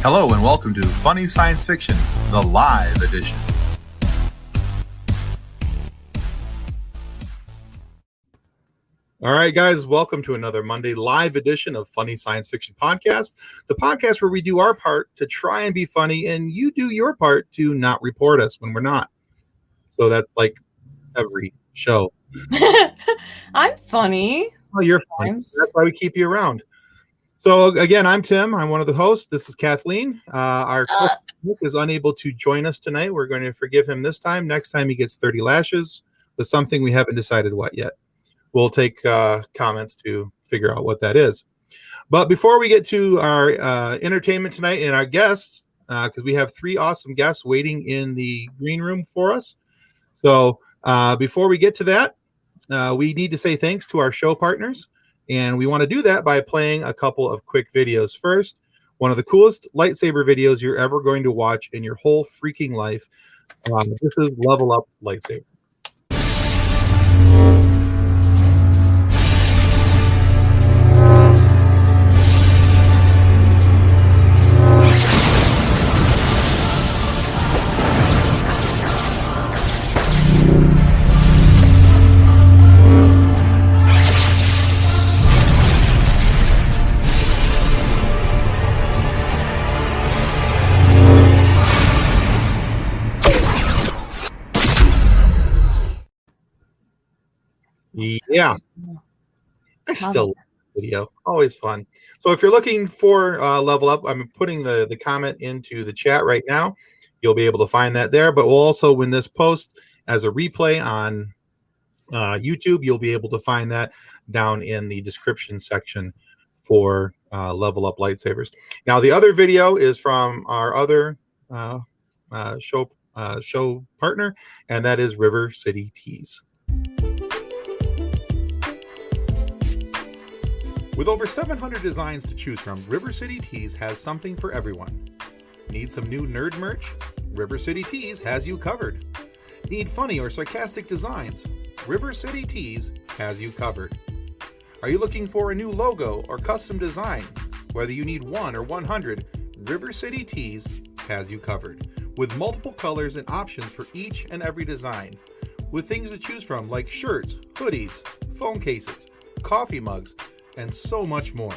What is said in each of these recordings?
Hello and welcome to Funny Science Fiction, the live edition. All right, guys, welcome to another Monday live edition of Funny Science Fiction Podcast, the podcast where we do our part to try and be funny and you do your part to not report us when we're not. So that's like every show. I'm funny. Oh, you're funny. That's why we keep you around. So again, I'm Tim. I'm one of the hosts. This is Kathleen. Our Nick is unable to join us tonight. We're going to forgive him this time. Next time he gets 30 lashes with something we haven't decided what yet. We'll take comments to figure out what that is. But before we get to our entertainment tonight and our guests, because we have 3 awesome guests waiting in the green room for us. So before we get to that, we need to say thanks to our show partners. And we want to do that by playing a couple of quick videos. First, one of the coolest lightsaber videos you're ever going to watch in your whole freaking life. This is Level Up Lightsaber. Yeah, I still love the video. Always fun. So if you're looking for Level Up, I'm putting the comment into the chat right now. You'll be able to find that there. But we'll also, when this posts as a replay on YouTube, you'll be able to find that down in the description section for Level Up Lightsabers. Now, the other video is from our other show partner, and that is River City Tees. With over 700 designs to choose from, River City Tees has something for everyone. Need some new nerd merch? River City Tees has you covered. Need funny or sarcastic designs? River City Tees has you covered. Are you looking for a new logo or custom design? Whether you need 1 or 100, River City Tees has you covered. With multiple colors and options for each and every design. With things to choose from like shirts, hoodies, phone cases, coffee mugs, and so much more.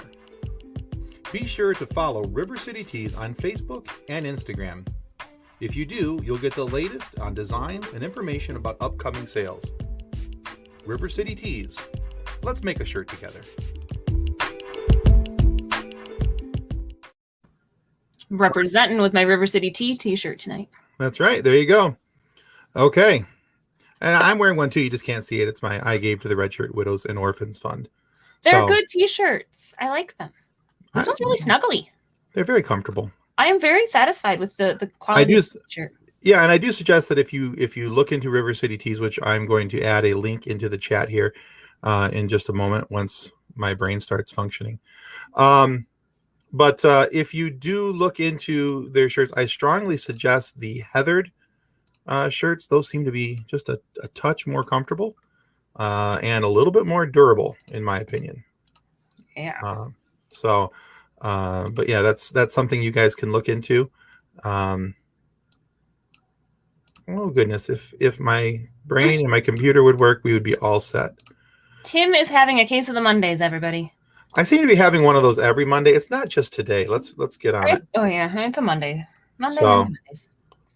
Be sure to follow River City Tees on Facebook and Instagram. If you do, you'll get the latest on designs and information about upcoming sales. River City Tees. Let's make a shirt together. Representing with my River City Tea t-shirt tonight. That's right. There you go. Okay. And I'm wearing one too. You just can't see it. It's my I Gave to the Red Shirt Widows and Orphans Fund. They're good t-shirts. I like them. This one's really snuggly. They're very comfortable. I am very satisfied with the quality of the t-shirt. Yeah, and I do suggest that if you look into River City Tees, which I'm going to add a link into the chat here in just a moment once my brain starts functioning. But if you do look into their shirts, I strongly suggest the heathered shirts. Those seem to be just a touch more comfortable. And a little bit more durable, in my opinion. Yeah. But yeah, that's something you guys can look into. Oh goodness, if my brain and my computer would work, we would be all set. Tim is having a case of the Mondays, everybody. I seem to be having one of those every Monday. It's not just today. Let's get on it. Oh yeah, it's a Monday. Mondays.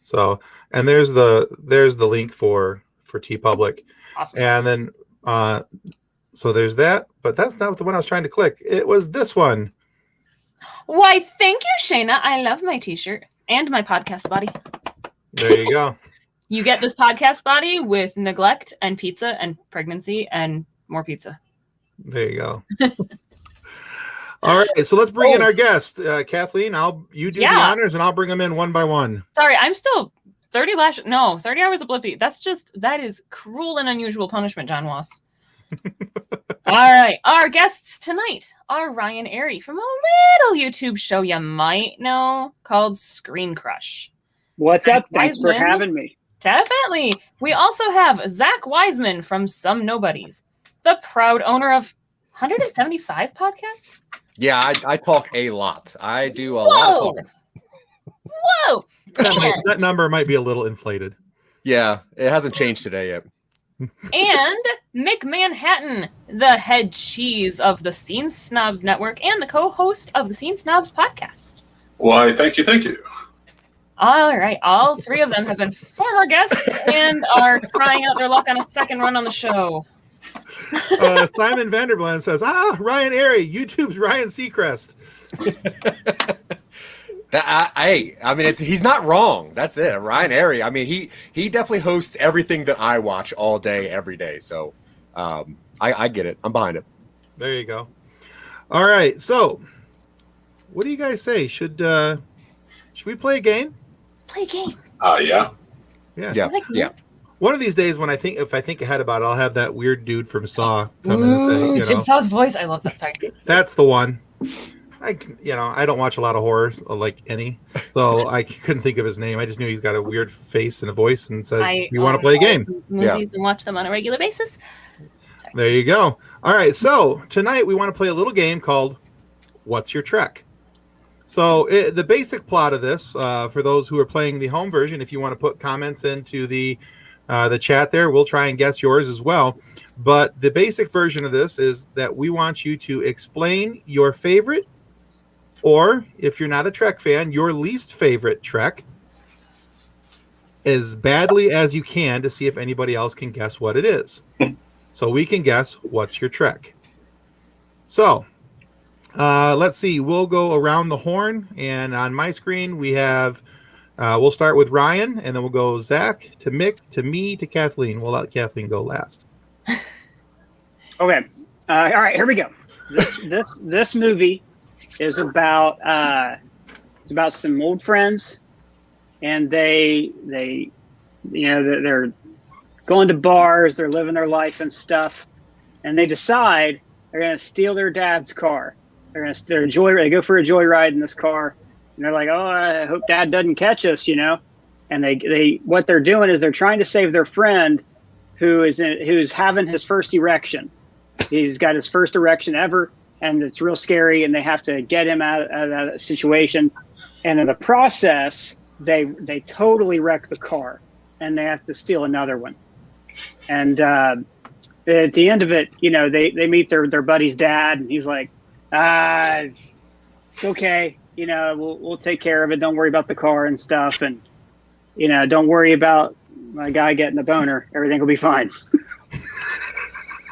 So, and there's the link for TeePublic. Awesome. And then, so there's that, but that's not the one I was trying to click. It was this one. Why, thank you, Shayna. I love my t-shirt and my podcast body. There you go. You get this podcast body with neglect and pizza and pregnancy and more pizza. There you go. All right, so let's bring in our guest. Kathleen, you do the honors, and I'll bring them in one by one. Sorry, I'm still 30 hours of Blippi. That is cruel and unusual punishment, John Wass. All right. Our guests tonight are Ryan Arey from a little YouTube show you might know called SCREENCRUSH. What's up? Thanks for having me. Definitely. We also have Zack Wiseman from Some Nobodies, the proud owner of 175 podcasts. Yeah, I talk a lot. I do a lot of talking. Whoa! That number might be a little inflated. Yeah, it hasn't changed today yet. And Mick Manhattan, the head cheese of the Scene Snobs Network and the co-host of the Scene Snobs Podcast. Why, thank you. All right, all three of them have been former guests and are trying out their luck on a second run on the show. Simon Vanderbland says, Ryan Arey, YouTube's Ryan Seacrest. I mean, he's not wrong. That's it. Ryan Arey. I mean, he definitely hosts everything that I watch all day, every day. So I get it. I'm behind it. There you go. All right. So what do you guys say? Should we play a game? Play a game. Yeah. Yeah. One of these days, if I think ahead about it, I'll have that weird dude from Saw come in and say, Jigsaw's voice. I love that. Sorry. That's the one. I don't watch a lot of horror, like any, so I couldn't think of his name. I just knew he's got a weird face and a voice and says, "We want to play a game." Movies and watch them on a regular basis. Sorry. There you go. All right, so tonight we want to play a little game called "What's Your Trek?" So the basic plot of this, for those who are playing the home version, if you want to put comments into the chat there, we'll try and guess yours as well. But the basic version of this is that we want you to explain your favorite, or if you're not a Trek fan, your least favorite Trek as badly as you can to see if anybody else can guess what it is. So we can guess what's your Trek. So let's see. We'll go around the horn, and on my screen we have we'll start with Ryan, and then we'll go Zach to Mick to me to Kathleen. We'll let Kathleen go last. Okay. All right. Here we go. This movie is about some old friends, and they're going to bars, they're living their life and stuff, and they decide they're going to steal their dad's car. They go for a joyride in this car, and they're like, "Oh, I hope Dad doesn't catch us," And they what they're doing is they're trying to save their friend who's having his first erection. He's got his first erection ever, and it's real scary, and they have to get him out of that situation. And in the process, they totally wreck the car, and they have to steal another one. And at the end of it, they meet their buddy's dad, and he's like, it's okay, we'll take care of it. Don't worry about the car and stuff, and don't worry about my guy getting a boner. Everything will be fine.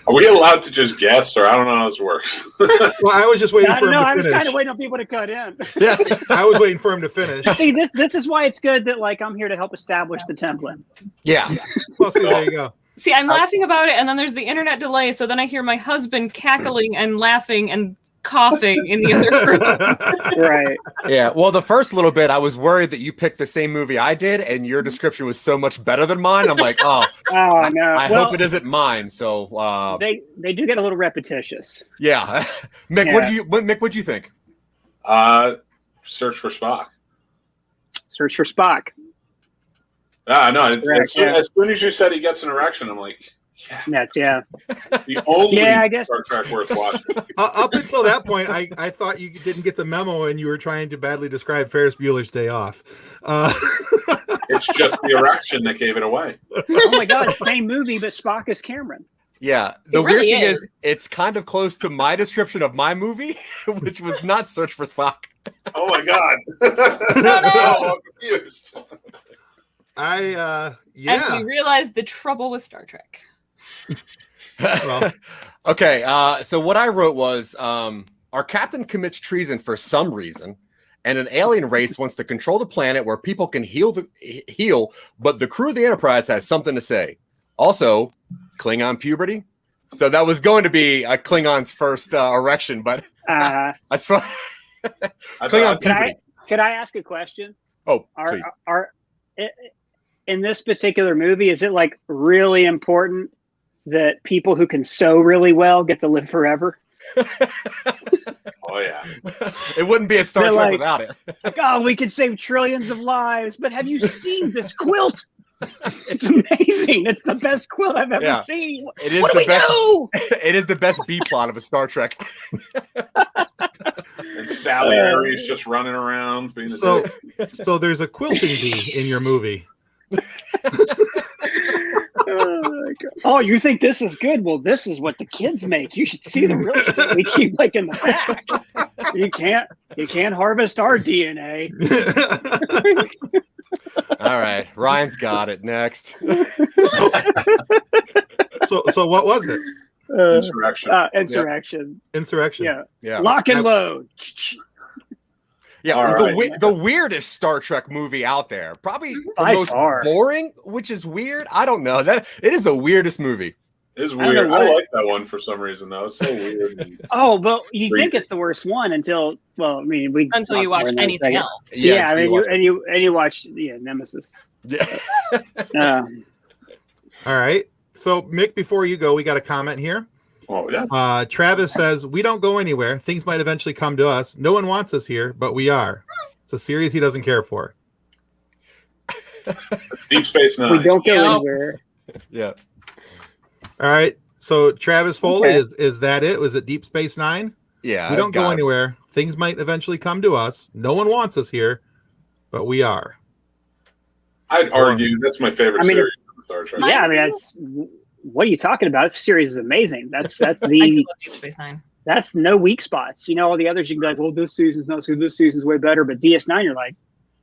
Are we allowed to just guess, or I don't know how this works? Well, I was just waiting for him to finish. I was kind of waiting on people to cut in. Yeah, I was waiting for him to finish. See, this is why it's good that I'm here to help establish the template. Yeah. Well, see, there you go. See, I'm laughing about it, and then there's the internet delay, so then I hear my husband cackling and laughing and coughing in the other room. Right. Yeah. Well, the first little bit, I was worried that you picked the same movie I did, and your description was so much better than mine. I'm like, no. I hope it isn't mine. So they do get a little repetitious. Yeah. Mick, what'd you think? Search for Spock. Search for Spock. No. As soon as you said he gets an erection, I'm like, yeah. The only Star Trek worth watching. Up until that point, I thought you didn't get the memo and you were trying to badly describe Ferris Bueller's Day Off. It's just the erection that gave it away. Oh my God, same movie, but Spock is Cameron. Yeah. The weird thing is, it's kind of close to my description of my movie, which was not Search for Spock. Oh my God. No. I'm confused. And we realized the trouble with Star Trek. Well, okay, so what I wrote was our captain commits treason for some reason, and an alien race wants to control the planet where people can heal, but the crew of the Enterprise has something to say. Also, Klingon puberty. So that was going to be a Klingon's first erection, but I saw Klingon puberty. Could I ask a question? Oh, please. In this particular movie, is it really important that people who can sew really well get to live forever? Oh yeah. It wouldn't be a Star Trek without it. We could save trillions of lives, but have you seen this quilt? It's amazing. It's the best quilt I've ever seen. It is It is the best B plot of a Star Trek. And Sally Arey's just running around being so there's a quilting bee in your movie. Oh, you think this is good? Well, this is what the kids make. You should see the real shit we keep like in the back. You can't harvest our DNA. All right, Ryan's got it. Next. So what was it? Insurrection. Insurrection. Yeah. Lock and load. Yeah, the weirdest Star Trek movie out there. Probably the most boring, which is weird. I don't know. That it is the weirdest movie. It is weird. I like that one for some reason, though. It's so weird. Well, you think it's the worst one until you watch anything else. Yeah, I mean, you watch Nemesis. Yeah. All right. So, Mick, before you go, we got a comment here. Oh, yeah. Travis says, we don't go anywhere. Things might eventually come to us. No one wants us here, but we are. It's a series he doesn't care for. Deep Space Nine. We don't go anywhere. Yeah. All right. So, Travis Foley, is that it? Was it Deep Space Nine? Yeah. We don't go anywhere. Things might eventually come to us. No one wants us here, but we are. I'd argue that's my favorite series of Star Trek. Yeah, I mean, that's... What are you talking about? The series is amazing. That's the I do love Deep Space Nine. That's no weak spots. You know, all the others you can be like, well, this season's not so. This season's way better. But DS9, you're like,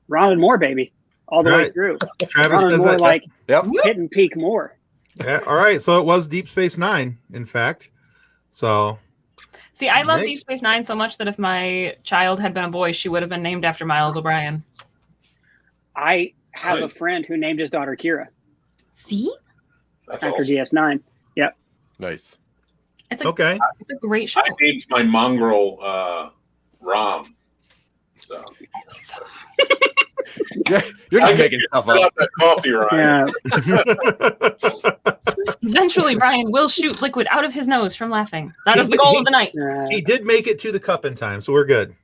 Ron and Moore, baby, all the way through. Travis Ron and Moore, like hit and peak more. Yeah. All right. So it was Deep Space Nine, in fact. So. See, I love Deep Space Nine so much that if my child had been a boy, she would have been named after Miles O'Brien. I have a friend who named his daughter Kira. See? That's after awesome. DS9. Yep. Nice. It's It's a great show. I named my mongrel Rom. So you're just making stuff up. That coffee, Ryan. Yeah. Eventually, Ryan will shoot liquid out of his nose from laughing. That is the goal of the night. He did make it to the cup in time, so we're good.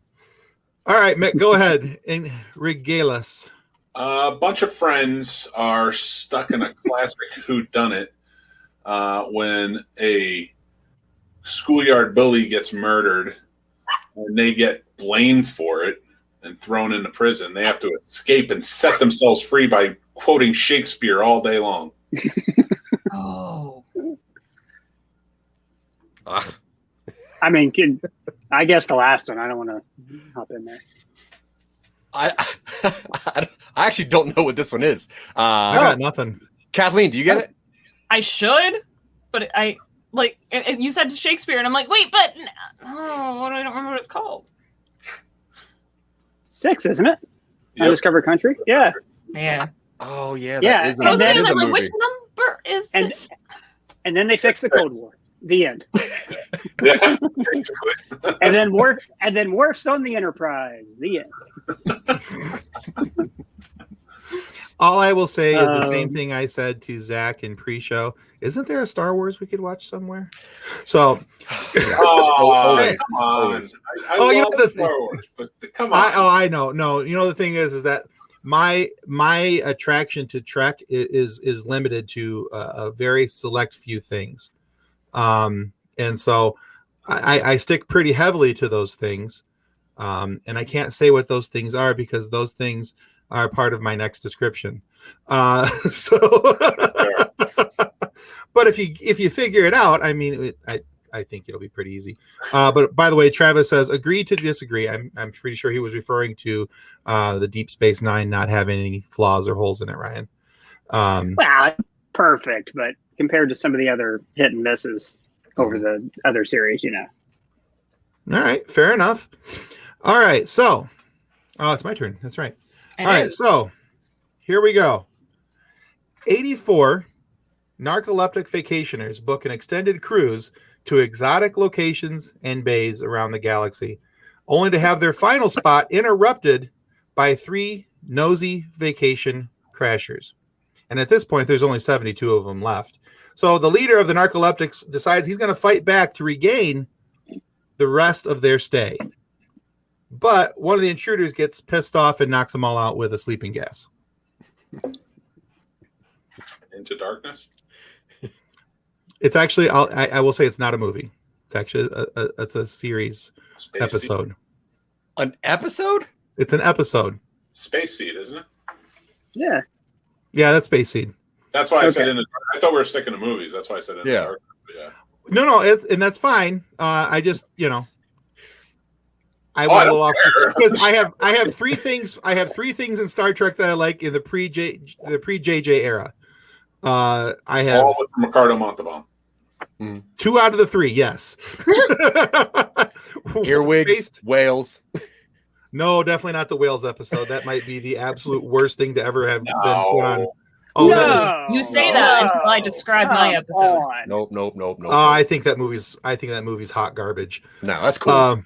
All right, Mick, go ahead and regale us. A bunch of friends are stuck in a classic whodunit when a schoolyard bully gets murdered and they get blamed for it and thrown into prison. They have to escape and set themselves free by quoting Shakespeare all day long. Oh. I mean, I guess the last one. I don't want to hop in there. I actually don't know what this one is. I got nothing. Kathleen, do you get it? I should, but you said Shakespeare, and I'm like, wait, but I don't remember what it's called. 6, isn't it? Yep. Undiscovered Country. Yeah. Yeah. Oh yeah. Yeah. Is a Like, movie. which number is and this? and then they fix the Cold War. The end. Yeah, basically. and then Worf's on the Enterprise. The end. All I will say is the same thing I said to Zach in pre-show. Isn't there a Star Wars we could watch somewhere? So, always. I love the Star Wars, but come on. I know. No, the thing is that my attraction to Trek is limited to a very select few things, and so I stick pretty heavily to those things, and I can't say what those things are because those things are part of my next description. But if you figure it out, I mean, I think it'll be pretty easy. But by the way, Travis says, agree to disagree. I'm pretty sure he was referring to the Deep Space Nine not having any flaws or holes in it, Ryan. Well, perfect, but compared to some of the other hit and misses over the other series, All right, fair enough. All right, so it's my turn. That's right. All right, so here we go. 84 narcoleptic vacationers book an extended cruise to exotic locations and bays around the galaxy, only to have their final spot interrupted by 3 nosy vacation crashers. And at this point, there's only 72 of them left. So the leader of the narcoleptics decides he's going to fight back to regain the rest of their stay. But one of the intruders gets pissed off and knocks them all out with a sleeping gas. Into Darkness? It's actually, I will say it's not a movie. It's actually it's a series Space episode. An episode? It's an episode. Space Seed, isn't it? Yeah. Yeah, that's Space Seed. That's why I said in the. I thought we were sticking to movies. That's why I said in the dark. Yeah. No, and that's fine. I just, I went a little off because I have three things. I have three things in Star Trek that I like in the pre JJ era. I have all with Ricardo Montalban. 2 out of the 3. Yes. Earwigs, whales. No, definitely not the whales episode. That might be the absolute worst thing to ever have been put on. Oh, no, you say that until I describe my episode. Nope. I think that movie's hot garbage. No, that's cool.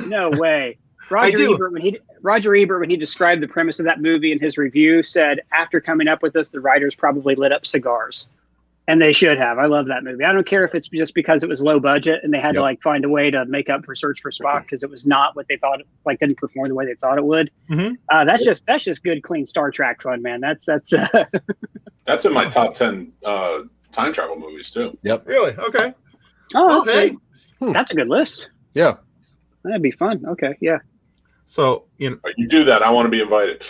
No way. Roger Ebert, when he described the premise of that movie in his review, said after coming up with this, the writers probably lit up cigars, and they should have. I love that movie. I don't care if it's just because it was low budget and they had to find a way to make up for Search for Spock because it was not what they thought. Didn't perform the way they thought it would. Mm-hmm. That's just good, clean Star Trek fun, man. That's That's in my top 10 time travel movies too. Yep. Really? Okay. Oh, okay. That's a good list. Yeah. That'd be fun. Okay. Yeah. So you do that. I want to be invited.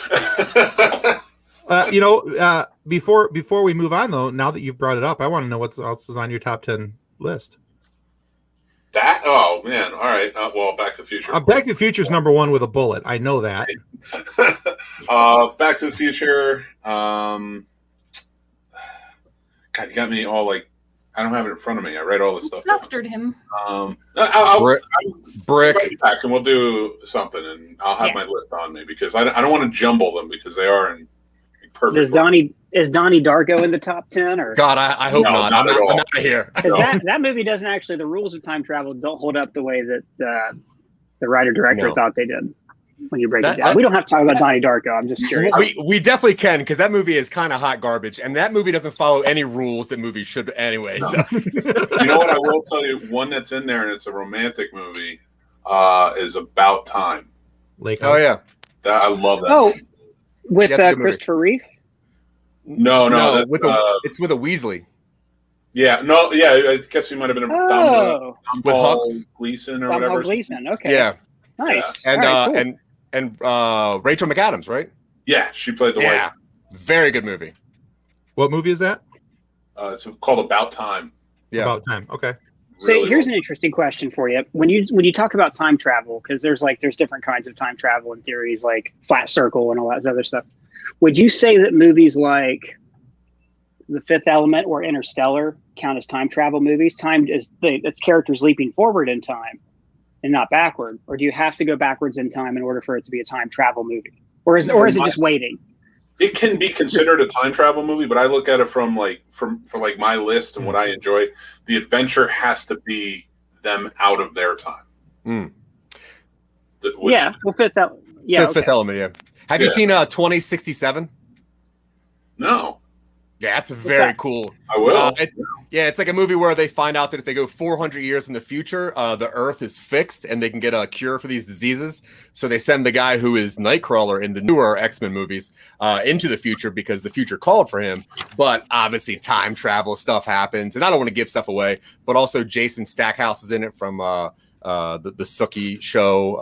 Before we move on though, now that you've brought it up, I want to know what else is on your top 10 list. Oh man! All right. Well, Back to the Future. Back to the Future is number 1 with a bullet. I know that. Back to the Future. God, you got me all like. I don't have it in front of me. I read all this stuff. Flustered him. I'll Brick. back and we'll do something, and I'll have my list on me because I don't want to jumble them because they are in perfect. Is Donnie Darko in the top 10 or? God, I hope not. I'm out of here. That movie doesn't actually. The rules of time travel don't hold up the way that the writer director thought they did. When you break it down, we don't have to talk about Donnie Darko. I'm just curious. We definitely can because that movie is kind of hot garbage, and that movie doesn't follow any rules that movies should anyway. No. So. You know what? I will tell you one that's in there, and it's a romantic movie. Is About Time. Lake Oh yeah, I love that. Oh, with Christopher Reeve. No, it's with a Weasley. Yeah, no, yeah. I guess he might have been Dom Hux Gleason or whatever. Gleason. Okay. Yeah. Nice. And and Rachel McAdams, right? Yeah, she played the wife. Yeah, very good movie. What movie is that? It's called About Time. Yeah, About Time. Okay. So here's an interesting question for you. When you talk about time travel, because there's different kinds of time travel and theories like flat circle and all that other stuff. Would you say that movies like The Fifth Element or Interstellar count as time travel movies? It's characters leaping forward in time and not backward, or do you have to go backwards in time in order for it to be a time travel movie, or is it just waiting? It can be considered a time travel movie, but I look at it from my list and what I enjoy. The adventure has to be them out of their time. Fifth Element. Yeah, Fifth Element. Yeah. Have you seen 2067? No. Yeah, that's very cool. I will. It's like a movie where they find out that if they go 400 years in the future, the Earth is fixed and they can get a cure for these diseases. So they send the guy who is Nightcrawler in the newer X-Men movies into the future because the future called for him. But obviously time travel stuff happens. And I don't want to give stuff away, but also Jason Stackhouse is in it from the Sookie show.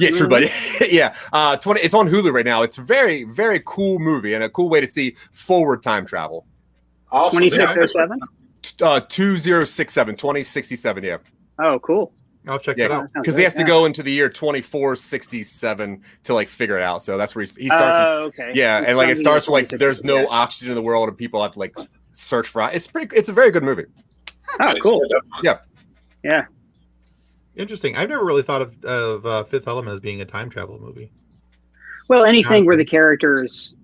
True Blood. Yeah. It's on Hulu right now. It's a very, very cool movie and a cool way to see forward time travel. Awesome. 2607? 2067, yeah. Oh, cool. I'll check that out. Because he has to go into the year 2467 to figure it out. So that's where he starts. Okay. Yeah, and it starts with there's no oxygen in the world and people have to search for it. It's a very good movie. Oh, cool. Yeah. Yeah. Interesting. I've never really thought of Fifth Element as being a time travel movie. Well, anything where the characters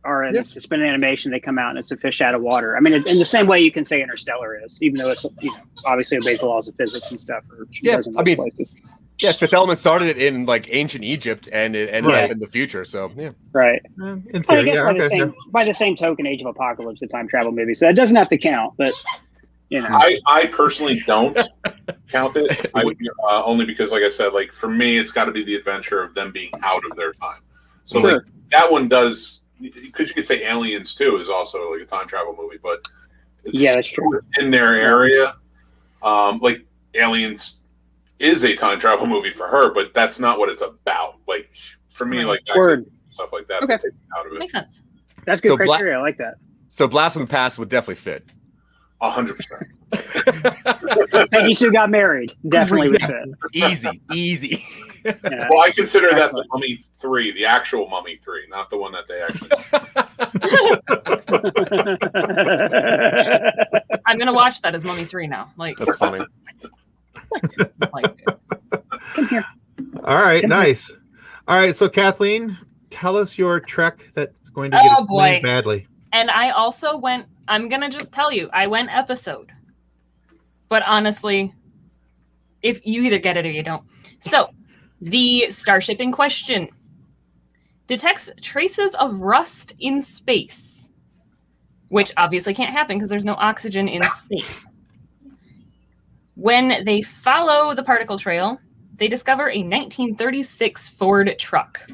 are in a suspended animation, they come out and it's a fish out of water. I mean, it's in the same way you can say Interstellar is, even though it's obviously obeys the laws of physics and stuff. Places. Yeah, Fifth Element started it in ancient Egypt and it ended up in the future. So yeah, right. In theory, by the same token, Age of Apocalypse, the time travel movie, so that doesn't have to count, but. I personally don't count it. Only because, like I said, for me, it's got to be the adventure of them being out of their time. So that one does, because you could say Aliens too is also a time travel movie, but it's that's true. In their area, Aliens is a time travel movie for her, but that's not what it's about. Like for me, like Word. stuff like that. Okay. That take me out of it. Makes sense. That's good So criteria. I like that. So Blast from the Past would definitely fit. 100%. Peggy Sue Got Married. Definitely would fit. Easy. Yeah. Well, I consider that the Mummy 3, the actual Mummy 3, not the one that they actually. I'm gonna watch that as Mummy 3 now. Like That's funny. Come here. All right, nice. All right, so Kathleen, tell us your trek that's going to get explained badly. And I also went. I'm gonna just tell you, I went episode. But honestly, if you either get it or you don't. So, the starship in question detects traces of rust in space, which obviously can't happen because there's no oxygen in space. When they follow the particle trail, they discover a 1936 Ford truck.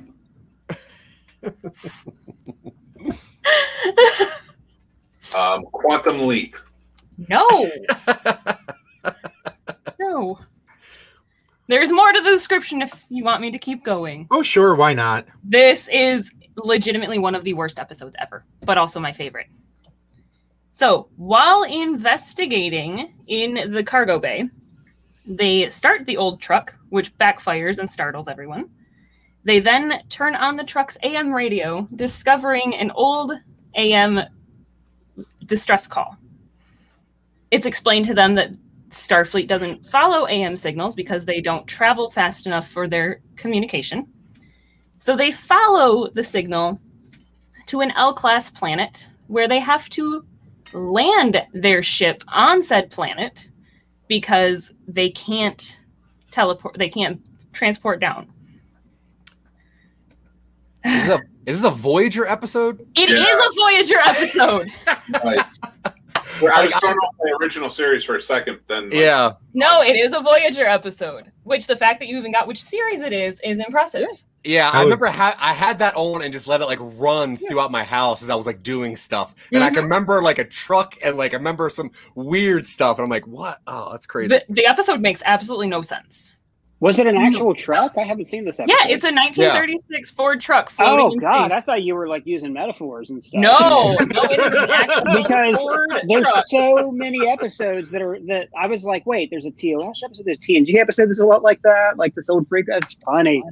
Quantum Leap. No. No. There's more to the description if you want me to keep going. Oh, sure, why not? This is legitimately one of the worst episodes ever, but also my favorite. So, while investigating in the cargo bay, they start the old truck, which backfires and startles everyone. They then turn on the truck's AM radio, discovering an old AM distress call. It's explained to them that Starfleet doesn't follow AM signals because they don't travel fast enough for their communication. So they follow the signal to an L-class planet where they have to land their ship on said planet because they can't transport down. Is this a Voyager episode? It is a Voyager episode. Right. I was thrown off the original series for a second. Then, Yeah. No, it is a Voyager episode. Which the fact that you even got which series it is impressive. Yeah, I remember I had that on and just let it like run throughout my house as I was like doing stuff. And I can remember like a truck and like I remember some weird stuff. And I'm like, what? Oh, that's crazy. The episode makes absolutely no sense. Was it an actual truck? I haven't seen this episode. Yeah, it's a 1936 Ford truck floating in God, space. I thought you were like using metaphors and stuff. No, it is an actual Because Ford there's truck. so many episodes that I was like, wait, there's a TOS episode, there's a TNG episode that's a lot like that, like this old freak. That's funny.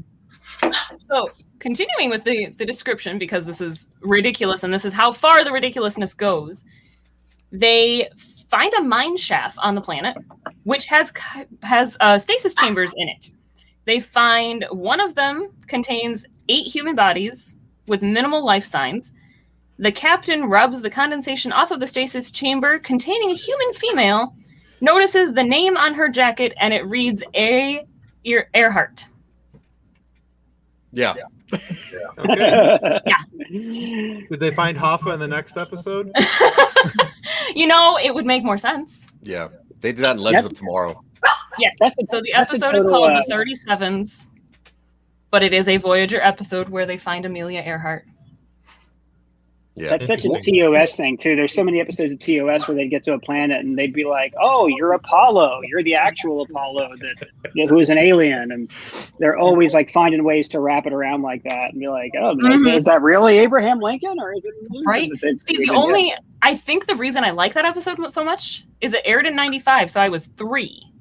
So, continuing with the description, because this is ridiculous, and this is how far the ridiculousness goes, they find a mine shaft on the planet, which has stasis chambers in it. They find one of them contains 8 human bodies with minimal life signs. The captain rubs the condensation off of the stasis chamber containing a human female, notices the name on her jacket, and it reads Earhart. Yeah. Okay. Yeah. Did they find Hoffa in the next episode? It would make more sense. Yeah. They did that in Legends of Tomorrow. Yes. So the that's a episode is total, called The 37s, but it is a Voyager episode where they find Amelia Earhart. Yeah. That's such a TOS thing too. There's so many episodes of TOS where they'd get to a planet and they'd be like, "Oh, you're Apollo. You're the actual Apollo who is an alien." And they're always like finding ways to wrap it around like that and be like, "Oh, is that really Abraham Lincoln or is it right?" See, I think the reason I like that episode so much is it aired in '95, so I was 3.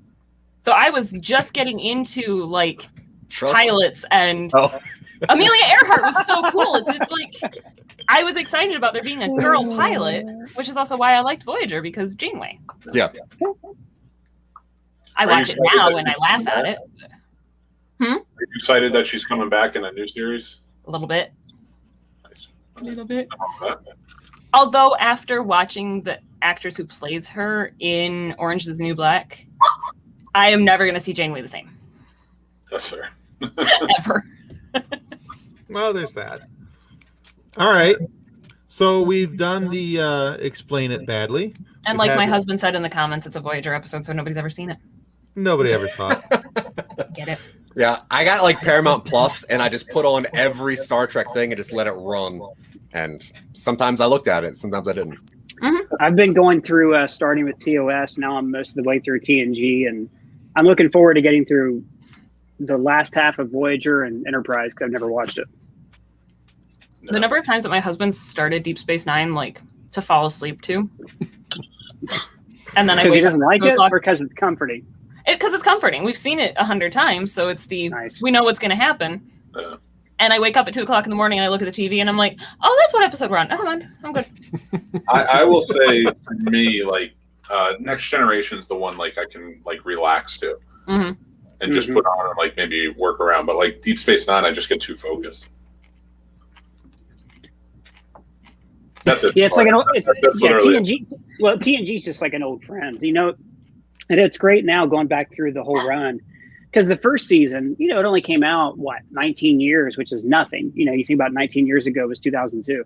So I was just getting into like pilots, and Amelia Earhart was so cool. It's like I was excited about there being a girl pilot, which is also why I liked Voyager, because Janeway. So. Yeah. I watch it now and I laugh at it. Are you excited that she's coming back in a new series? A little bit. A little bit. Although after watching the actress who plays her in Orange is the New Black, I am never going to see Janeway the same. That's fair. Ever. Well, there's that. All right. So we've done the explain it badly. And like my husband said in the comments, it's a Voyager episode, so nobody's ever seen it. Nobody ever saw it. Get it? Yeah, I got like Paramount Plus, and I just put on every Star Trek thing and just let it run. And sometimes I looked at it, sometimes I didn't. I've been going through starting with TOS. Now I'm most of the way through TNG, and I'm looking forward to getting through the last half of Voyager and Enterprise because I've never watched it. The number of times that my husband started Deep Space Nine, like to fall asleep to, and then I Because he wake doesn't up like at 2 it, o'clock. or because it's comforting. Because it's comforting. We've seen it 100 times, so it's Nice. we know what's going to happen. Yeah. And I wake up at 2 o'clock in the morning and I look at the TV and I'm like, oh, that's what episode we're on. Never mind, I'm good. I will say for me, like Next Generation is the one like I can like relax to Mm-hmm. and just put on and like maybe work around. But like Deep Space Nine, I just get too focused. That's it. Yeah, it's like an old. That's literally it. TNG. Well, TNG is just like an old friend, you know. And it's great now going back through the whole run, because the first season, you know, it only came out 19 years, which is nothing. You know, you think about 19 years ago was 2002,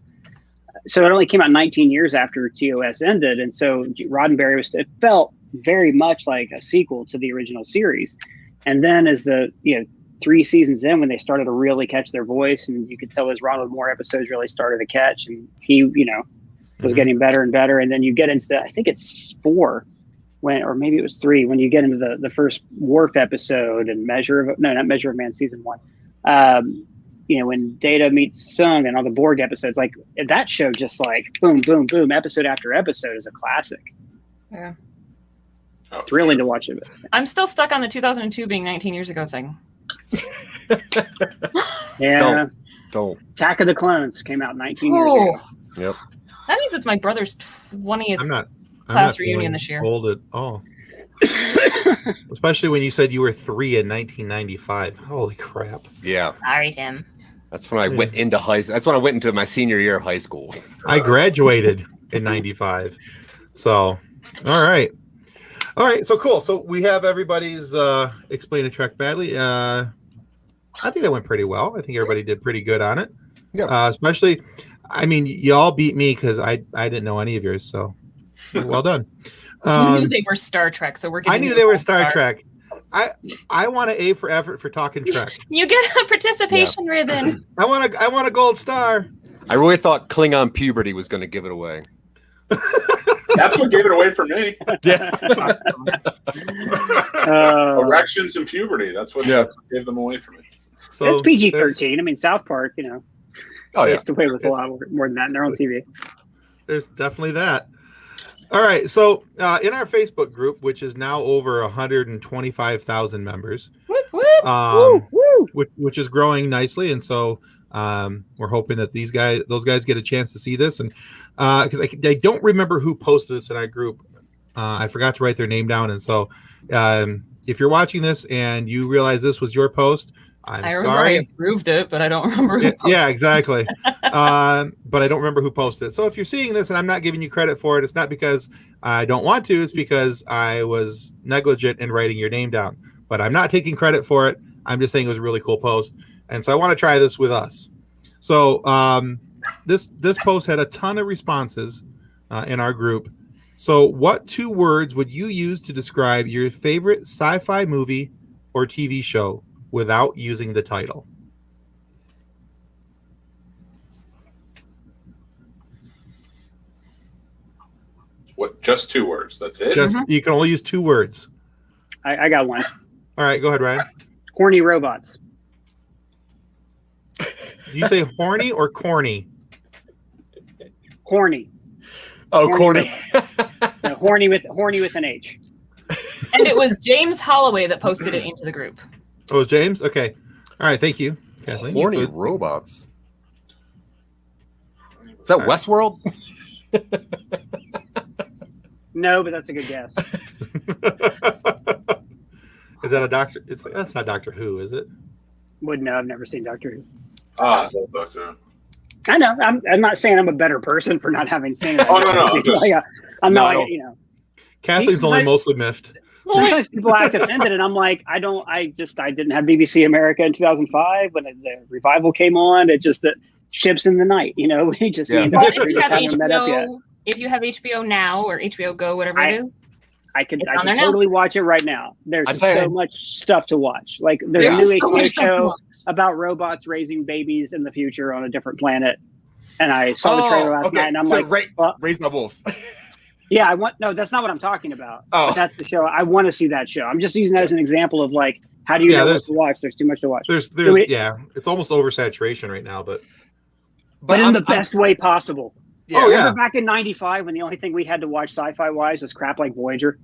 so it only came out 19 years after TOS ended, and so Roddenberry it felt very much like a sequel to the original series. And then as the 3 seasons in, when they started to really catch their voice, and you could tell as Ronald Moore episodes really started to catch, and he was getting better and better, and then you get into I think it's 4. Or maybe it was 3 when you get into the first Worf episode and Measure of Man season 1. When Data meets Sung and all the Borg episodes, like that show, just like boom, boom, boom, episode after episode is a classic. Yeah. Thrilling to watch it. I'm still stuck on the 2002 being 19 years ago thing. Yeah. Don't. Attack of the Clones came out 19 years ago. Yep. That means it's my brother's 20th I'm not class reunion feeling this year. old at all. Especially when you said you were 3 in 1995. Holy crap! Yeah. Sorry, Tim. That's when I went into high. That's when I went into my senior year of high school. I graduated in 95. So, all right. So cool. So we have everybody's Explain a Trek Badly. I think that went pretty well. I think everybody did pretty good on it. Yeah. Especially, I mean, y'all beat me because I didn't know any of yours. So, well done. You knew they were Star Trek, so we're. I knew they were Star Trek. I want an A for effort for talking Trek. You get a participation ribbon. I want a gold star. I really thought Klingon puberty was going to give it away. That's what gave it away for me. Yeah. Erections and puberty. That's what gave them away for me. So it's PG-13. I mean, South Park, Oh yeah. gets away with a lot more than that in their own TV. There's definitely that. All right, so in our Facebook group, which is now over 125,000 members, which is growing nicely, and so we're hoping that those guys get a chance to see this, and because I don't remember who posted this in our group, I forgot to write their name down, and so if you're watching this and you realize this was your post, I'm sorry. I approved it, but I don't remember who posted Yeah, exactly. But I don't remember who posted it. So if you're seeing this and I'm not giving you credit for it, it's not because I don't want to. It's because I was negligent in writing your name down. But I'm not taking credit for it. I'm just saying it was a really cool post. And so I want to try this with us. So this post had a ton of responses in our group. So what 2 words would you use to describe your favorite sci-fi movie or TV show without using the title? What? Just 2 words. That's it. You can only use 2 words. I got one. All right, go ahead, Ryan. Horny robots. Do you say horny or corny? Horny. Oh, corny. No, horny with an H. And it was James Holloway that posted it into the group. Oh, it was James? Okay. All right, thank you, Kathleen. Horny robots. Is that Westworld? No, but that's a good guess. Is that a Doctor? That's not Doctor Who, is it? Wouldn't know. I've never seen Doctor Who. I love Doctor Who. I know. I'm not saying I'm a better person for not having seen it. Oh, no. I'm not No. Kathleen's only mostly miffed. Sometimes people act offended, and I'm like, I didn't have BBC America in 2005 when the revival came on. It just ships in the night, we just But if you have HBO Now or HBO Go, whatever it is, I can totally watch it right now. There's so much stuff to watch. Like there's a new HBO show about robots raising babies in the future on a different planet, and I saw the trailer last night, and I'm Raise My Wolves. Yeah, no, that's not what I'm talking about. Oh. But that's the show. I want to see that show. I'm just using that as an example of like, how do you know what to watch? There's too much to watch. There's it's almost oversaturation right now, but in the best way possible. Yeah. Remember back in '95 when the only thing we had to watch sci-fi wise was crap like Voyager?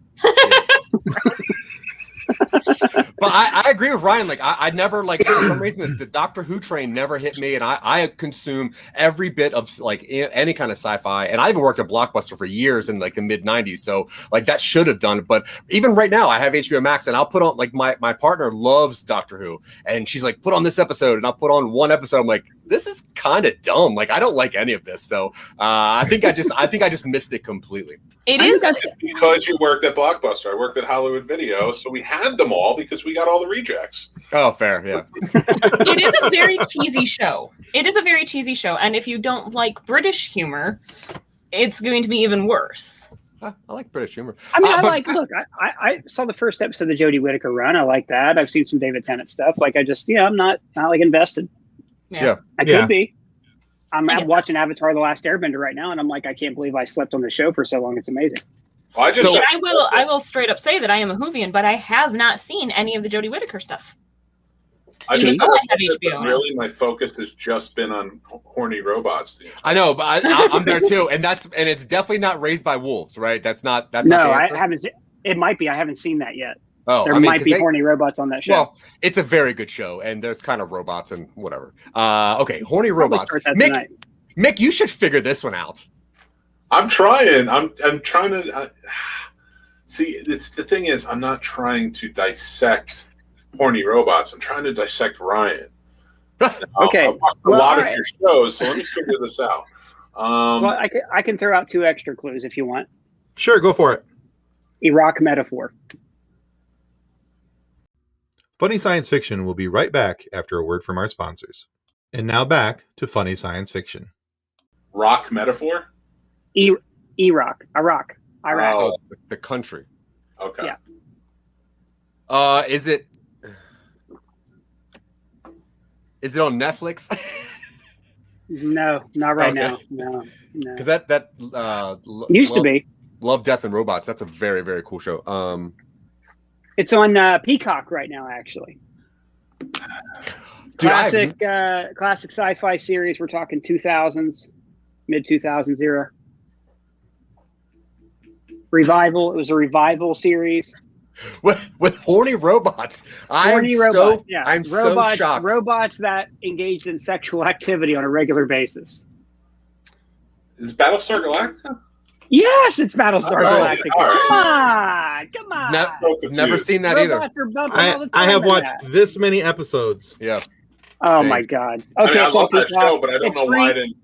But I agree with Ryan. Like I never like for some reason the Doctor Who train never hit me, and I consume every bit of like any kind of sci-fi. And I even worked at Blockbuster for years in like the mid '90s, so like that should have done it. But even right now, I have HBO Max, and I'll put on like my partner loves Doctor Who, and she's like, put on this episode, and I'll put on one episode. I'm like, this is kind of dumb. Like I don't like any of this. So I think I just missed it completely. It is because you worked at Blockbuster. I worked at Hollywood Video, so we had them all because we got all the rejects. Oh, fair, yeah. It is a very cheesy show. And if you don't like British humor, it's going to be even worse. I like British humor. I mean, I saw the first episode of the Jodie Whittaker run. I like that. I've seen some David Tennant stuff. Like I'm not like invested. Yeah. I could be. I'm watching Avatar: The Last Airbender right now, and I'm like, I can't believe I slept on the show for so long. It's amazing. Well, I will straight up say that I am a Whovian, but I have not seen any of the Jodie Whittaker stuff. I just I have HBO. Really, my focus has just been on horny robots. I know, but I'm there too, and it's definitely not Raised by Wolves, right? That's not. No, I haven't. It might be. I haven't seen that yet. Oh, there might be horny robots on that show. Well, it's a very good show, and there's kind of robots and whatever. Okay, horny robots. Mick, you should figure this one out. I'm trying. I'm trying to see. It's the thing is, I'm not trying to dissect horny robots. I'm trying to dissect Ryan. Okay, I've watched a lot of your shows, so let me figure this out. Well, I can throw out 2 extra clues if you want. Sure, go for it. Iraq metaphor. Funny Science Fiction will be right back after a word from our sponsors. And now back to Funny Science Fiction. Rock metaphor? Iraq. Oh, the country. Okay. Yeah. Is it on Netflix? No, not right now. No. Because that used to be Love, Death, and Robots. That's a very, very cool show. It's on Peacock right now, actually. Dude, classic sci-fi series. We're talking 2000s, mid 2000s era. Revival. It was a revival series with horny robots. I'm so shocked. Robots that engaged in sexual activity on a regular basis. Is Battlestar Galactica? Yes, it's Battlestar Galactica. Right. Come on. Never seen that Robots either. are bumping all the time. I have watched this many episodes. Yeah. Oh Same. my God. Okay, I love that show, but I don't know why I didn't.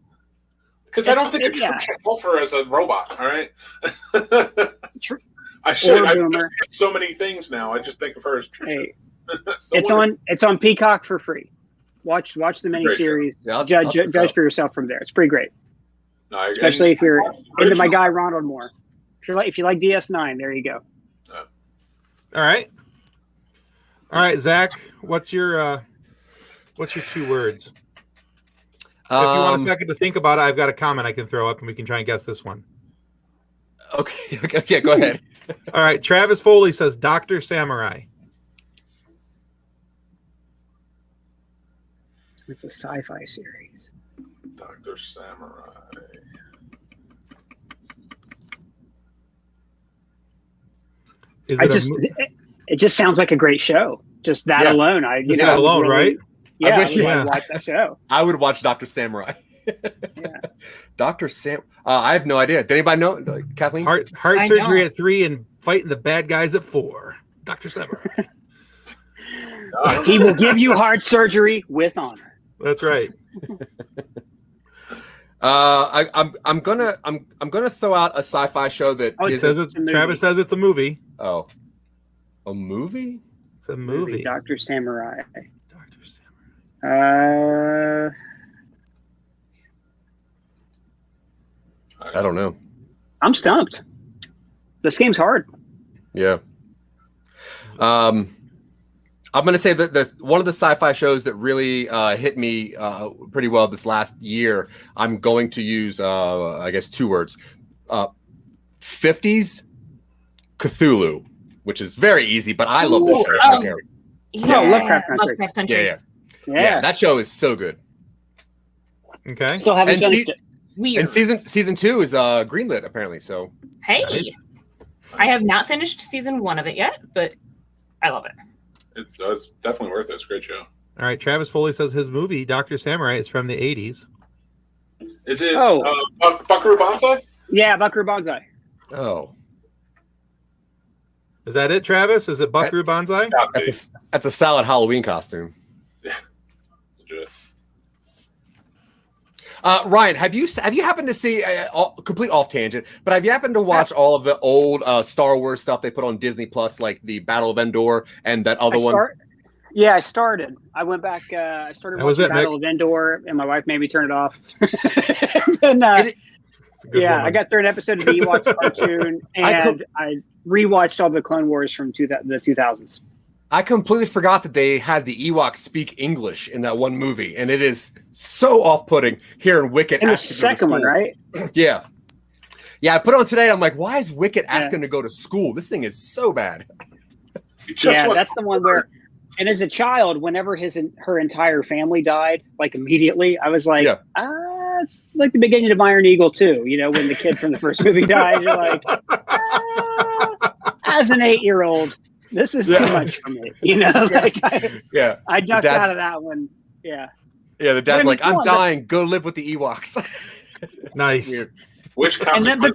Because I don't think it's Alpha as a robot. All right. I should. I so many things now. I just think of her as Trisha. Hey, it's on Peacock for free. Watch the miniseries. Yeah, judge for yourself from there. It's pretty great. No, especially if you're into my guy Ronald Moore. If you like DS9, there you go. All right, Zach. What's your 2 words? If you want a second to think about it, I've got a comment I can throw up, and we can try and guess this one. Okay, go ahead. All right, Travis Foley says Dr. Samurai. It's a sci-fi series. Dr. Samurai. It just sounds like a great show. Just that alone. Right? Yeah, I would watch that show. I would watch Dr. Samurai. Yeah. Dr. Sam. I have no idea. Did anybody know? Kathleen? Heart surgery at 3 and fighting the bad guys at 4. Dr. Samurai. He will give you heart surgery with honor. That's right. I'm gonna throw out a sci-fi show that Travis says it's a movie. Oh, a movie? It's a movie. Dr. Samurai. Dr. Samurai. I don't know. I'm stumped. This game's hard. Yeah. I'm going to say that one of the sci-fi shows that really hit me pretty well this last year, I'm going to use, I guess, 2 words. 50s Cthulhu, which is very easy, but I love this show. Yeah, Lovecraft Country. Lovecraft Country. Yeah, that show is so good. Okay. Still haven't finished it. Weird. And season 2 is greenlit apparently. So Hey, Nice. I have not finished season 1 of it yet, but I love it. It's definitely worth it. It's a great show. All right. Travis Foley says his movie, Dr. Samurai, is from the 80s. Is it Oh. Buckaroo Banzai? Yeah, Buckaroo Banzai. oh, Is that it, Travis? Is it Buckaroo Banzai? that's a solid Halloween costume. Ryan, have you happened to see complete off tangent? But have you happened to watch all of the old Star Wars stuff they put on Disney Plus, like the Battle of Endor and that other one? Yeah, I started. I went back. I started How was watching it, Battle of Endor, and my wife made me turn it off. and, It's a good yeah, woman. I got through an episode of the Ewoks cartoon, and I rewatched all the Clone Wars from the 2000s. I completely forgot that they had the Ewoks speak English in that one movie, and it is so off-putting hearing Wicket. And the ask to go to second one, school. right? Yeah. I put it on today. I'm like, why is Wicket asking to go to school? This thing is so bad. Yeah, that's the one where. And as a child, whenever her entire family died, like immediately, I was like, it's like the beginning of Iron Eagle 2, you know, when the kid from the first movie died, you're like, as an 8-year-old, this is too much for me, you know? Like, I ducked out of that one. Yeah. Yeah, the dad's like, I'm on, dying. Go live with the Ewoks. Nice. Weird. Which and then, but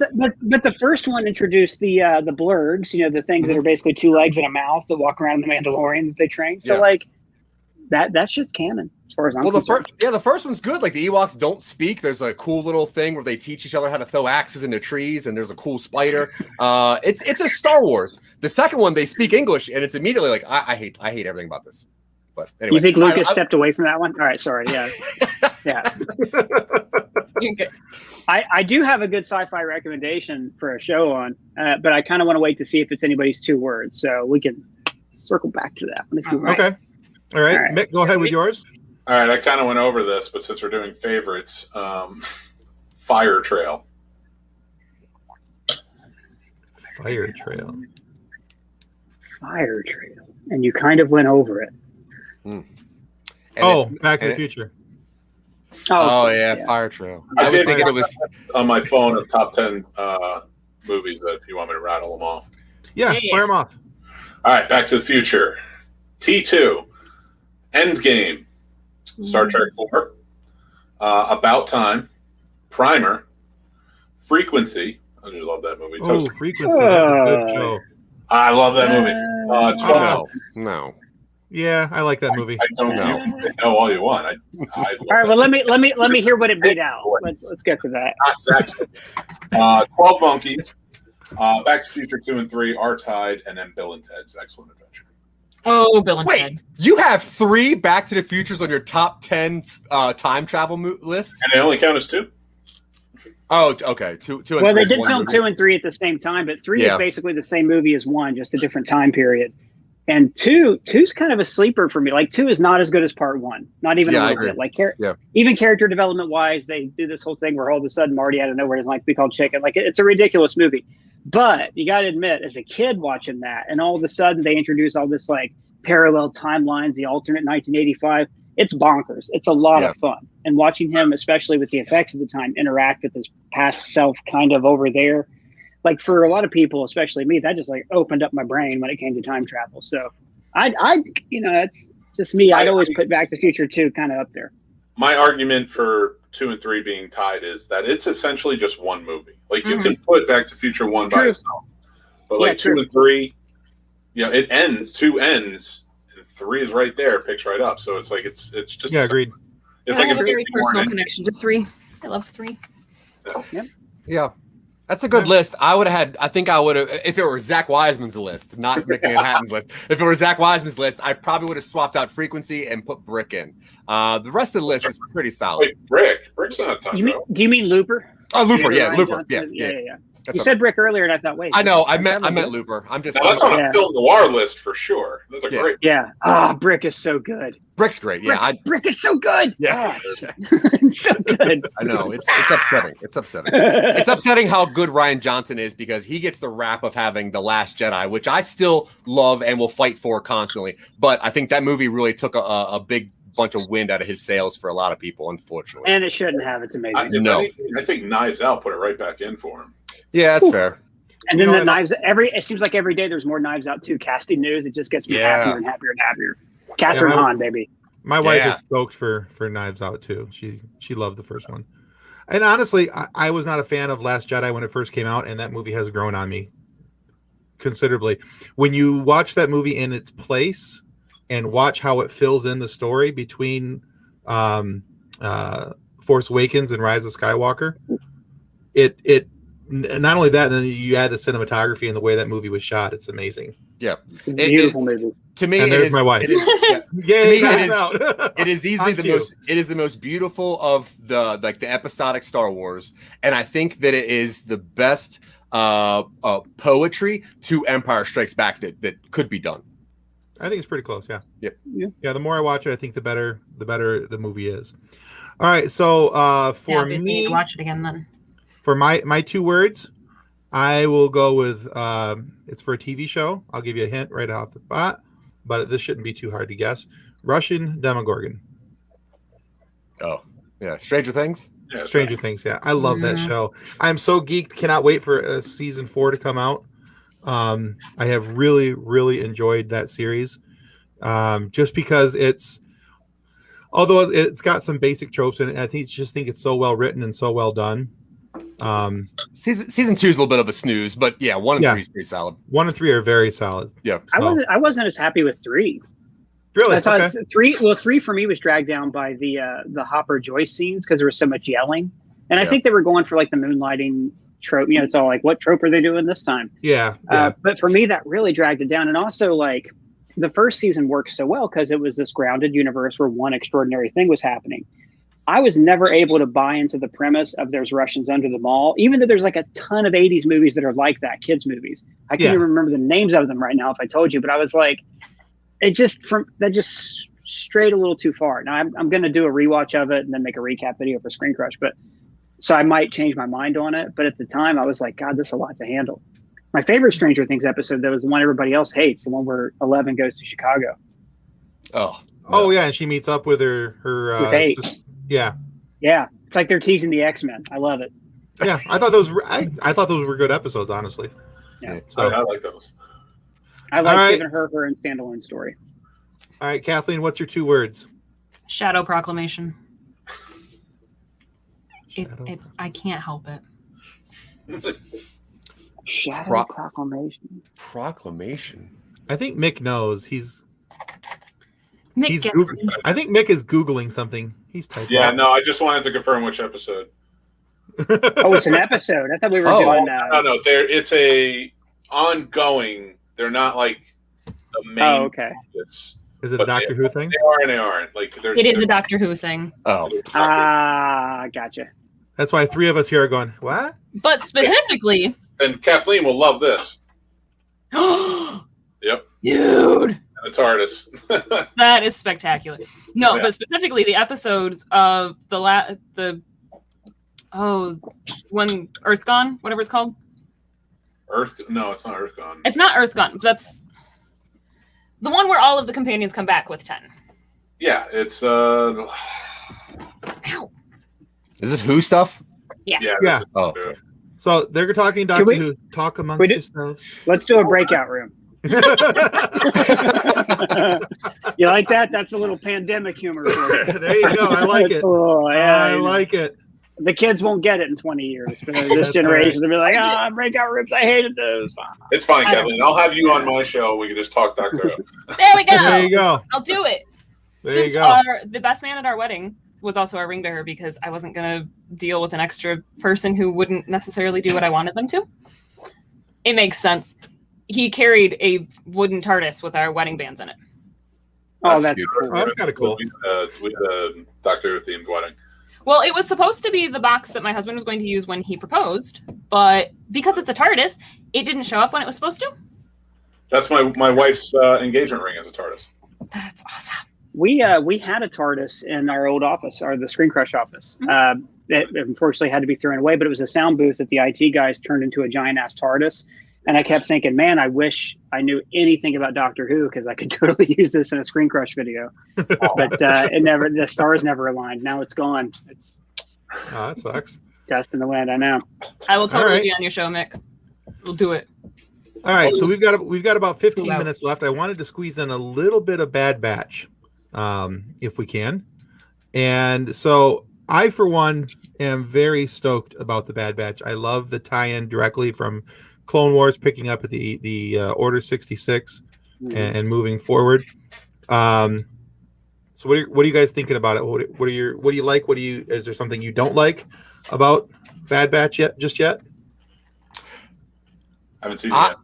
the first one introduced the blurgs, you know, the things that are basically 2 legs and a mouth that walk around in the Mandalorian that they train. So like that's just canon as far as I'm concerned. The first one's good. Like the Ewoks don't speak. There's a cool little thing where they teach each other how to throw axes into trees, and there's a cool spider. It's a Star Wars. The second one they speak English, and it's immediately like I hate everything about this. But anyway, you think Lucas stepped away from that one? All right, sorry. Yeah, yeah. You're good. I do have a good sci-fi recommendation for a show on, but I kind of want to wait to see if it's anybody's 2 words, so we can circle back to that one if you want. Okay. All right. Mick, go ahead with yours. All right, I kind of went over this, but since we're doing favorites, Fire Trail. Fire Trail. Fire Trail. And you kind of went over it. Back to the Future. Oh, yeah, Fire Trail. I was did thinking it was on my phone of top 10 movies that if you want me to rattle them off. Yeah, fire them off. All right, Back to the Future. T2. Endgame. Star Trek 4. About Time. Primer. Frequency. I just love that movie. Oh, Frequency. That's a good show. I love that movie. 12. No. Yeah, I like that movie. I don't know. Know all you want. I all right. Well, let me hear what it beat out. Let's get to that. Exactly. 12 Monkeys, Back to the Future 2 and 3, Are Tied, and then Bill and Ted's Excellent Adventure. Oh, Bill and Ted. You have 3 Back to the Futures on your top 10 time travel list, and they only count as 2. Oh, okay. 2 and well, 3 they did film movie. 2 and 3 at the same time, but 3 is basically the same movie as 1, just a different time period. And 2's kind of a sleeper for me. Like 2 is not as good as part 1, not even a little bit. Like even character development wise, they do this whole thing where all of a sudden Marty out of nowhere doesn't like to be called chicken. Like it's a ridiculous movie. But you got to admit, as a kid watching that, and all of a sudden they introduce all this like parallel timelines, the alternate 1985. It's bonkers. It's a lot of fun. And watching him, especially with the effects of the time, interact with his past self kind of over there. Like for a lot of people, especially me, that just like opened up my brain when it came to time travel. So I it's just me. I'd always put Back to the Future 2 kind of up there. My argument for 2 and 3 being tied is that it's essentially just one movie. Like you can put Back to the Future 1 by itself, but like 2 and 3, it ends. 2 ends, and 3 is right there, picks right up. So it's like it's just agreed. It's I like have a a very personal morning. connection to 3. I love 3. Yeah. That's a good list. I think I would have, if it were Zack Wiseman's list, not Mick Manhattan's list. If it were Zack Wiseman's list, I probably would have swapped out Frequency and put Brick in. The rest of the list is pretty solid. Wait, Brick's not a time travel. Do you mean Looper? Oh, Looper, Ryan Looper, Johnson? Yeah. You said Brick earlier, and I thought, wait. I know. I meant Looper. I'm just. Now, that's on a film noir list for sure. That's a great. Yeah. Brick is so good. Brick's great. Yeah. Brick is so good. Yeah. It's so good. I know. It's upsetting. It's upsetting. It's upsetting how good Rian Johnson is because he gets the rap of having The Last Jedi, which I still love and will fight for constantly. But I think that movie really took a big bunch of wind out of his sails for a lot of people, unfortunately. And it shouldn't have. It's amazing. I think Knives Out put it right back in for him. Yeah, that's fair. And then the Knives it seems like every day there's more Knives Out 2 casting news. It just gets me happier and happier and happier. Catherine Hahn, baby. My wife is stoked for Knives Out too. She loved the first one. And honestly, I was not a fan of Last Jedi when it first came out, and that movie has grown on me considerably. When you watch that movie in its place and watch how it fills in the story between Force Awakens and Rise of Skywalker, it not only that, then you add the cinematography and the way that movie was shot. It's amazing. Yeah, beautiful movie. To me, and there's my wife. It is easily the most beautiful of the episodic Star Wars, and I think that it is the best poetry to Empire Strikes Back that could be done. I think it's pretty close. Yeah. Yep. Yeah. The more I watch it, I think the better the movie is. All right. So for me, need to watch it again then. For my 2 words, I will go with it's for a TV show. I'll give you a hint right off the bat, but this shouldn't be too hard to guess. Russian Demogorgon. Oh, yeah. Stranger Things? Yeah, Stranger Things, yeah. I love that show. I'm so geeked. Cannot wait for season 4 to come out. I have really, really enjoyed that series. Just because although it's got some basic tropes in it, I think it's so well written and so well done. Season 2 is a little bit of a snooze, but 1 and 3 is pretty solid. 1 and 3 are very solid. Yeah, so. I wasn't as happy with 3. Really? I thought 3. Well, 3 for me was dragged down by the Hopper Joyce scenes because there was so much yelling, and I think they were going for like the moonlighting trope. It's all like, what trope are they doing this time? Yeah. But for me, that really dragged it down, and also like the first season worked so well because it was this grounded universe where one extraordinary thing was happening. I was never able to buy into the premise of there's Russians under the mall, even though there's like a ton of 80s movies that are like that, kids movies. I can't even remember the names of them right now if I told you, but I was like, that just strayed a little too far. Now I'm going to do a rewatch of it and then make a recap video for ScreenCrush, but so I might change my mind on it. But at the time I was like, God, this is a lot to handle. My favorite Stranger Things episode, though, is the one everybody else hates, the one where 11 goes to Chicago. Oh yeah, and she meets up with her with 8. Yeah. It's like they're teasing the X-Men. I love it. Yeah, I thought those were good episodes, honestly. Yeah, so I like those. I like giving her own standalone story. All right, Kathleen, what's your 2 words? Shadow Proclamation. I can't help it. Shadow Proclamation. Proclamation. I think Mick knows. I think Mick is Googling something. He's typing. Yeah, no, I just wanted to confirm which episode. Oh, it's an episode. I thought we were doing that. No, it's a ongoing. They're not like the main. Oh, okay. Is it a Doctor Who thing? They are and they aren't. Like it is a Doctor Who thing. Oh, gotcha. That's why 3 of us here are going, what? But specifically, and Kathleen will love this. Yep, dude. It's hardest. That is spectacular. No, but specifically the episodes of when Earth Gone, whatever it's called. No, it's not Earth Gone. It's not Earth Gone. That's the one where all of the companions come back with 10. Yeah, it's Ow. Is this Who stuff? Yeah. So they're talking Doctor Who. Talk amongst yourselves. Let's do a breakout room. You like that? That's a little pandemic humor. There you go. I like it. Oh, yeah, I like it. The kids won't get it in 20 years. But this generation, they'll be like, breakout rooms. I hated those. It's fine, Kathleen. I'll have you on my show. We can just talk Doctor Who. There we go. There you go. I'll do it. There you go. The best man at our wedding was also a ring bearer because I wasn't going to deal with an extra person who wouldn't necessarily do what I wanted them to. It makes sense. He carried a wooden TARDIS with our wedding bands in it. That's cool. That's kind of cool. We had a Doctor Who themed wedding. Well, it was supposed to be the box that my husband was going to use when he proposed, but because it's a TARDIS, it didn't show up when it was supposed to. That's my wife's engagement ring as a TARDIS. That's awesome. We had a TARDIS in our old office, or the SCREENCRUSH office. It unfortunately had to be thrown away, but it was a sound booth that the IT guys turned into a giant ass TARDIS. And I kept thinking, man, I wish I knew anything about Doctor Who, because I could totally use this in a SCREENCRUSH video. But the stars never aligned. Now it's gone. It's that sucks. Dust in the wind. I know. I will totally be on your show, Mick. We'll do it. All right, so we've got about 15 minutes left. I wanted to squeeze in a little bit of Bad Batch, if we can. And so I, for one, am very stoked about the Bad Batch. I love the tie-in directly from Clone Wars, picking up at the Order 66 and moving forward. So what are you guys thinking about it? What do you like? Is there something you don't like about Bad Batch yet? I haven't seen it yet.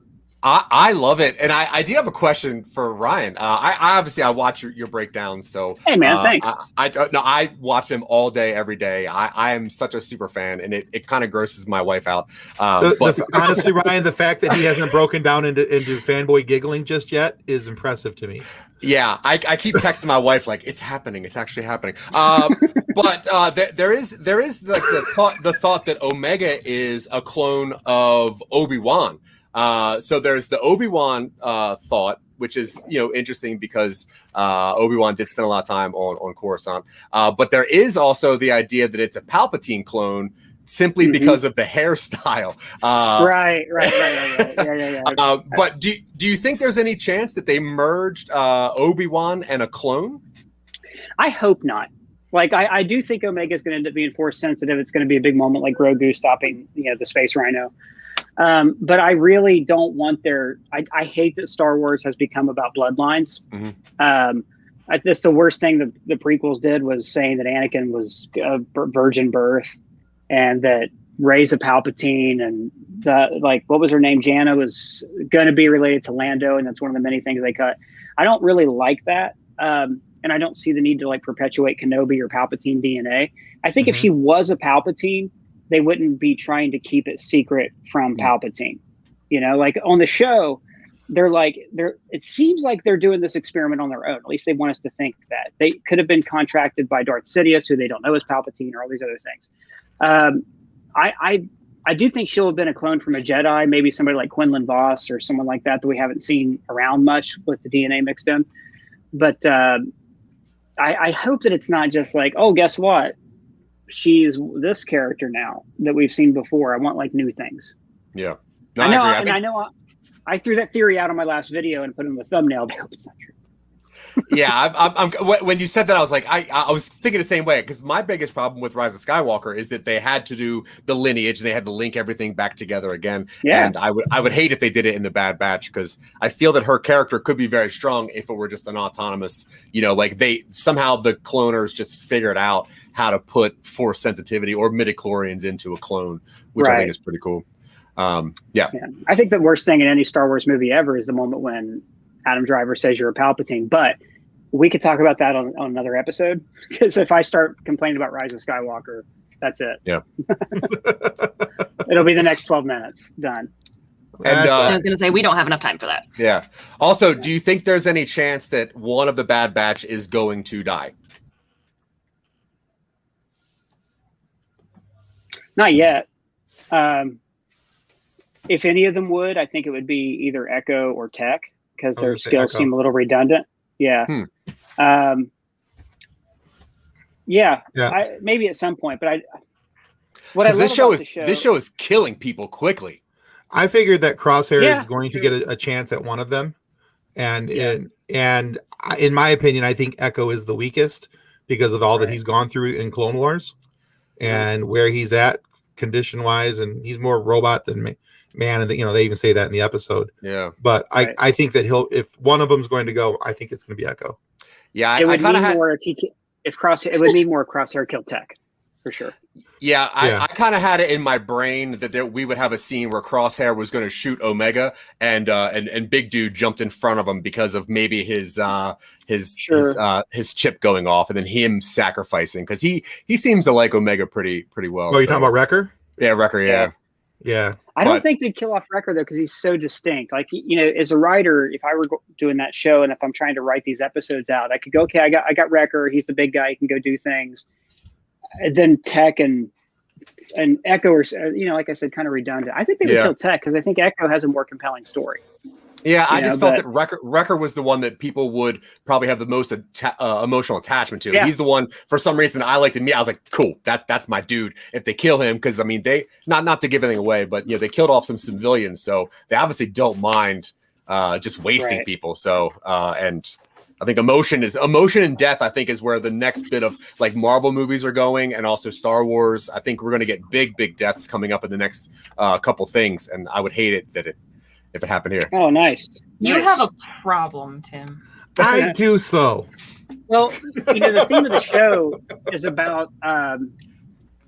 I love it, and I do have a question for Ryan. I watch your breakdowns, so hey man, thanks. I watch them all day, every day. I am such a super fan, and it kind of grosses my wife out. But honestly, Ryan, the fact that he hasn't broken down into fanboy giggling just yet is impressive to me. Yeah, I keep texting my wife like it's happening, it's actually happening. But there is like the thought that Omega is a clone of Obi-Wan. So there's the Obi-Wan thought, which is interesting because Obi-Wan did spend a lot of time on Coruscant. But there is also the idea that it's a Palpatine clone simply because of the hairstyle. Right. Yeah. But do you think there's any chance that they merged Obi-Wan and a clone? I hope not. Like I do think Omega is going to end up being force sensitive. It's going to be a big moment like Grogu stopping the space rhino. But I really don't want I hate that Star Wars has become about bloodlines. That's the worst thing that the prequels did, was saying that Anakin was a virgin birth and that Rey's a Palpatine, and what was her name? Janna was going to be related to Lando. And that's one of the many things they cut. I don't really like that. And I don't see the need to perpetuate Kenobi or Palpatine DNA. I think if she was a Palpatine, they wouldn't be trying to keep it secret from Palpatine. On the show, it seems like they're doing this experiment on their own. At least they want us to think that. They could have been contracted by Darth Sidious, who they don't know is Palpatine, or all these other things. I do think she'll have been a clone from a Jedi, maybe somebody like Quinlan Voss or someone like that we haven't seen around much with the DNA mixed in. But I hope that it's not just guess what? She's this character now that we've seen before. I want new things. Yeah, no, I know. I threw that theory out on my last video and put it in the thumbnail. But I hope it's not true. Yeah, I'm when you said that, I was like, I was thinking the same way, because my biggest problem with Rise of Skywalker is that they had to do the lineage and they had to link everything back together again. Yeah. And I would hate if they did it in the Bad Batch, because I feel that her character could be very strong if it were just an autonomous, they somehow the cloners just figured out how to put force sensitivity or midichlorians into a clone, which I think is pretty cool. Yeah. I think the worst thing in any Star Wars movie ever is the moment when Adam Driver says you're a Palpatine, but we could talk about that on another episode, because if I start complaining about Rise of Skywalker, that's it. Yeah. It'll be the next 12 minutes. Done. And I was going to say, we don't have enough time for that. Yeah. Also, do you think there's any chance that one of the Bad Batch is going to die? Not yet. If any of them would, I think it would be either Echo or Tech, because their skills seem a little redundant. Yeah. Maybe at some point, but this show is killing people quickly. I figured that Crosshair is going to get a chance at one of them, and in my opinion, I think Echo is the weakest because of all that he's gone through in Clone Wars and where he's at condition wise, and he's more robot than man, and they even say that in the episode. Yeah, but I think that if one of them's going to go, I think it's going to be Echo. Yeah, it would mean more if Crosshair. It would mean more Crosshair kill Tech, for sure. Yeah, I kind of had it in my brain that we would have a scene where Crosshair was going to shoot Omega, and Big Dude jumped in front of him because of maybe his chip going off, and then him sacrificing, because he seems to like Omega pretty well. Oh, you're talking about Wrecker? Yeah, Wrecker. Yeah. Yeah. I don't think they'd kill off Wrecker though, because he's so distinct. Like, you know, as a writer, if I were doing that show and if I'm trying to write these episodes out, I could go, okay, I got Wrecker. He's the big guy. He can go do things. And then Tech and Echo are, you know, like I said, kind of redundant. I think they would kill Tech because I think Echo has a more compelling story. Yeah, I just felt that Wrecker was the one that people would probably have the most emotional attachment to. Yeah. He's the one, for some reason, I liked him. I was like, cool, that's my dude. If they kill him, because I mean, they not to give anything away, but you know, they killed off some civilians, so they obviously don't mind just wasting people. So and I think emotion and death, I think, is where the next bit of like Marvel movies are going, and also Star Wars. I think we're going to get big deaths coming up in the next couple things, and I would hate it if it happened here. Oh, nice. You have a problem, Tim. I do so. Well, you know, the theme of the show is about,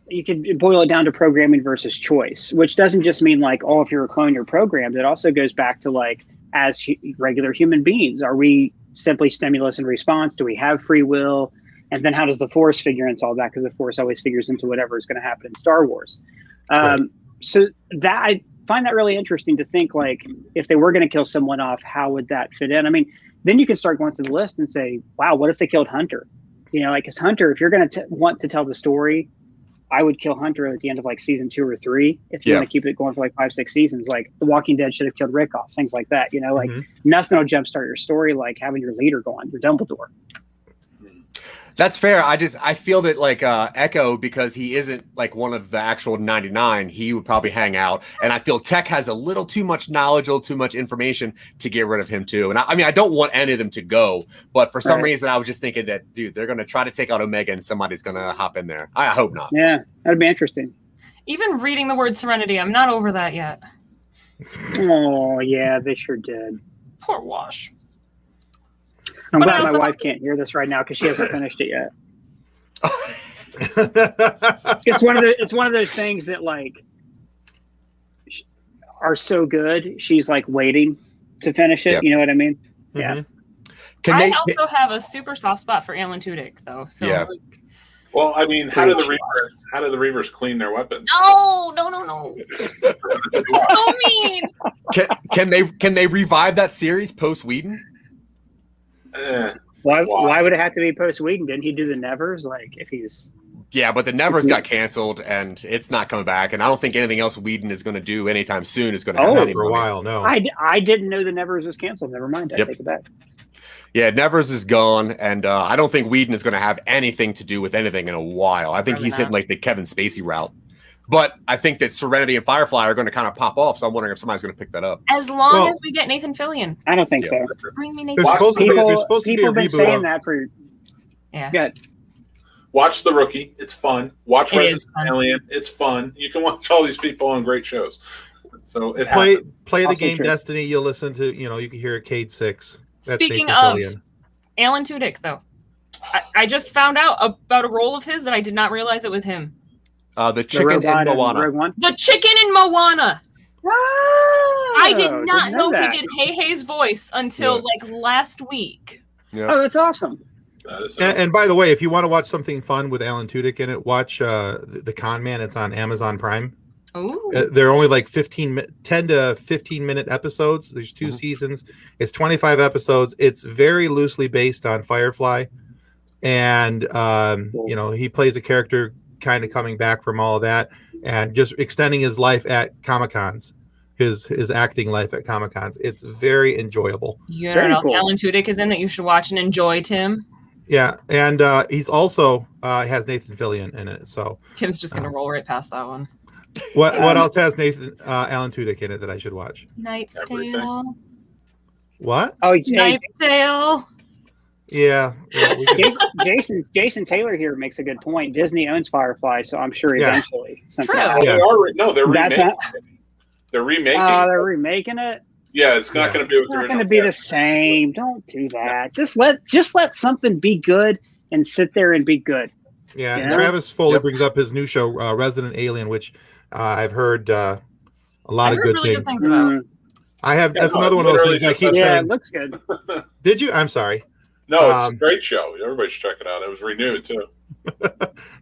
you could boil it down to programming versus choice, which doesn't just mean like, oh, if you're a clone, you're programmed. It also goes back to like, as regular human beings, are we simply stimulus and response? Do we have free will? And then how does the Force figure into all that? Because the Force always figures into whatever is going to happen in Star Wars. So that I find that really interesting to think, like, if they were going to kill someone off, how would that fit in? I mean, then you can start going through the list and say, wow, what if they killed Hunter? You know, like, as Hunter, if you're going to want to tell the story, I would kill Hunter at the end of like season 2 or 3. If you want to keep it going for like 5-6 seasons, like The Walking Dead should have killed Rick off, things like that. You know, like nothing will jumpstart your story like having your leader go on, your Dumbledore. That's fair. I feel that like Echo, because he isn't like one of the actual 99, he would probably hang out. And I feel Tech has a little too much knowledge, a little too much information to get rid of him too. And I mean, I don't want any of them to go, but for some reason I was just thinking that, dude, they're going to try to take out Omega and somebody's going to hop in there. I hope not. Yeah, that'd be interesting. Even reading the word Serenity, I'm not over that yet. Oh, yeah, they sure did. Poor Wash. I'm glad my wife can't hear this right now because she hasn't finished it yet. It's one of those things that like are so good. She's like waiting to finish it. Yep. You know what I mean? Yeah. I also have a super soft spot for Alan Tudyk, though. So like, well, I mean, how do the Reavers clean their weapons? No. So mean. Can they revive that series post Whedon? Why would it have to be post Whedon? Didn't he do the Nevers? Like, if he's but the Nevers got canceled and it's not coming back, and I don't think anything else Whedon is going to do anytime soon is going to happen for a while. No, I didn't know the Nevers was canceled. Never mind, I take it back. Yeah, Nevers is gone, and I don't think Whedon is going to have anything to do with anything in a while. I think he's hitting like the Kevin Spacey route. But I think that Serenity and Firefly are going to kind of pop off, so I'm wondering if somebody's going to pick that up. As long as we get Nathan Fillion. I don't think so. Bring me Nathan. There's supposed to be a reboot. People have been saying that for... Yeah. Good. Watch The Rookie. It's fun. Watch Resident Alien. It's fun. You can watch all these people on great shows. So it play the game Destiny. You'll listen to, you can hear Cade 6. That's Speaking of Alan Tudyk, though, I just found out about a role of his that I did not realize it was him. The chicken in Moana. The chicken in Moana. Oh, I did not know he did Hey-Hey's voice until like last week. Yeah. Oh, that's awesome. And by the way, if you want to watch something fun with Alan Tudyk in it, watch The Con Man. It's on Amazon Prime. They're only like 10 to 15 minute episodes. There's 2 seasons. It's 25 episodes. It's very loosely based on Firefly. And, he plays a character kind of coming back from all of that and just extending his life at Comic-Cons, his acting life at Comic-Cons. It's very enjoyable. You know what else Alan Tudyk is in that you should watch and enjoy, Tim? Yeah, and he's also has Nathan Fillion in it. So Tim's just gonna roll right past that one. What else has Alan Tudyk in it that I should watch? Knight's Tale. What? Oh, Knight's Tale. Yeah. Jason Taylor here makes a good point. Disney owns Firefly, so I'm sure eventually something. They're remaking it. They're remaking. Oh, they're remaking it. Yeah, it's not going to be with the original. It's not going to be the same. Don't do that. Just let something be good and sit there and be good. Yeah, and Travis Foley brings up his new show, Resident Alien, which I've heard a lot of good things about. I have. That's another one of those things I keep saying. Yeah, it looks good. Did you? I'm sorry. No, it's a great show. Everybody should check it out. It was renewed too.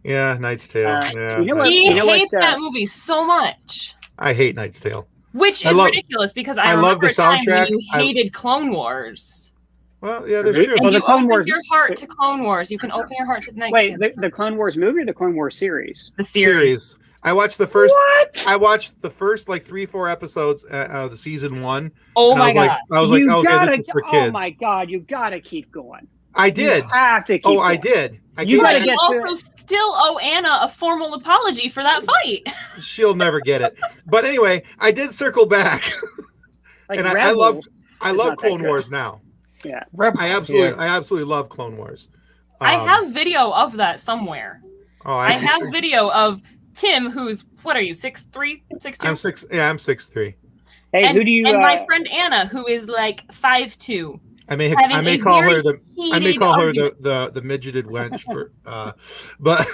Yeah, Knight's Tale. He hates that movie so much. I hate Knight's Tale. Which is ridiculous because I love remember the a time soundtrack. when you hated Clone Wars. Well, yeah, that's true. And Well, you the Clone opened Wars. your heart to Clone Wars. You can open your heart to Knight's Wait, Tale. the Clone Wars movie or the Clone Wars series? The series. I watched the first. What? I watched the first like 3-4 episodes of the season 1. Oh my god! I was like, You okay, gotta, this is for kids. Oh my god, you gotta keep going. I did. You have to keep Oh, going. I did. You gotta But get you to also it. still owe Anna a formal apology for that fight. She'll never get it. But anyway, I did circle back, Like and I Rebels love is not that Clone good. Wars now. Yeah. I absolutely love Clone Wars. I have video of that somewhere. Oh, I have video of Tim, who's what are you, 6'3", 6'2"? I'm 6. Yeah, I'm 6'3". Hey, and, who do you? and my friend Anna, who is like 5'2". I may having call a her very heated argument. the midgeted wench for but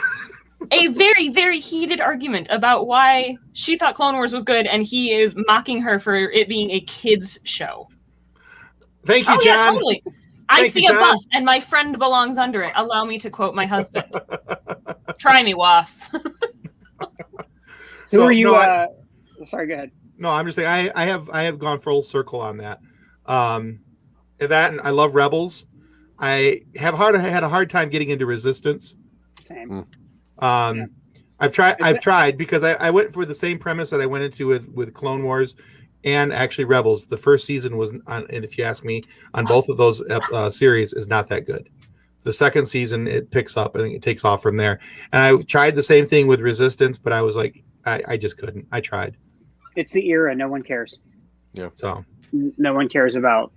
A very, very heated argument about why she thought Clone Wars was good, and he is mocking her for it being a kids show. Thank you, Oh John. yeah, totally. I Thank see you, a John. bus, and my friend belongs under it. Allow me to quote my husband. Try me, Was. Who are you? No, Sorry, go ahead. no, I'm just saying I have gone full circle on that. That and I love Rebels. I had a hard time getting into Resistance. Same. I've tried because I went for the same premise that I went into with Clone Wars and actually Rebels. The first season was, and if you ask me, on both of those series is not that good. The second season it picks up and it takes off from there. And I tried the same thing with Resistance, but I was like, I just couldn't. I tried. It's the era. No one cares. Yeah. So No one cares about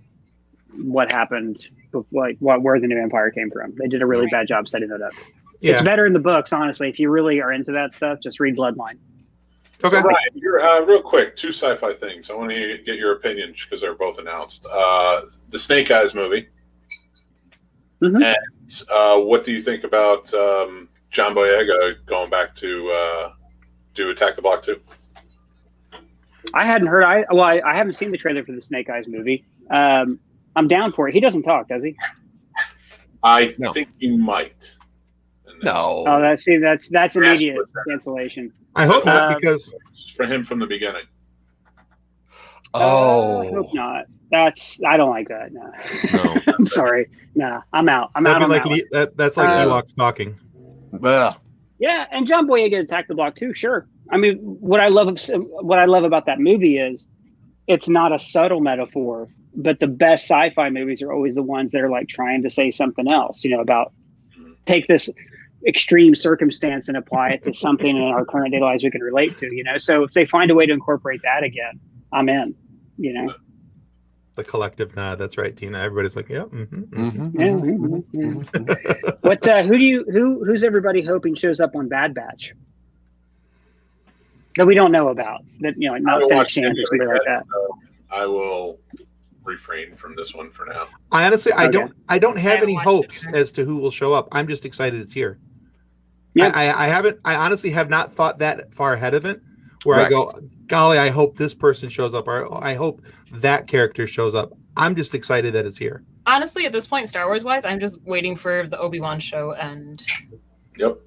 what happened, like where the new empire came from. They did a really bad job setting that up. yeah. It's better in the books, honestly. If you really are into that stuff, just read Bloodline. Okay. So Ryan, you're, real quick, 2 sci-fi things. I want to get your opinion because they're both announced. The Snake Eyes movie. Mhm. And what do you think about John Boyega going back to do Attack the Block 2? I hadn't heard. I haven't seen the trailer for the Snake Eyes movie. I'm down for it. He doesn't talk, does he? I No. think he might. in this. No. Oh, that's immediate what's that? cancellation. I hope not because It's for him from the beginning. I Oh. hope not. I don't like that. No. No. I'm sorry. Nah, I'm out. I'm that'd out be on like that one. that's like Uh, Ewoks talking. Ugh. Yeah, and John Boyega attacked the block too. Sure. I mean, what I love about that movie is it's not a subtle metaphor, but the best sci-fi movies are always the ones that are like trying to say something else. About take this extreme circumstance and apply it to something in our current day lives we can relate to. So if they find a way to incorporate that again, I'm in. The collective nod. That's right, Tina. Everybody's like, yeah. Mhm. Yeah. What? Who's everybody hoping shows up on Bad Batch that we don't know about? That I not don't Finn watch Chance or something like that. so I will refrain from this one for now. I honestly, I Okay. don't have haven't any watched it hopes either. as to who will show up. I'm just excited it's here. Yeah. I honestly have not thought that far ahead of it where Correct. I go, golly, I hope this person shows up or I hope that character shows up. I'm just excited that it's here. Honestly, at this point, Star Wars wise, I'm just waiting for the Obi-Wan show, and Yep.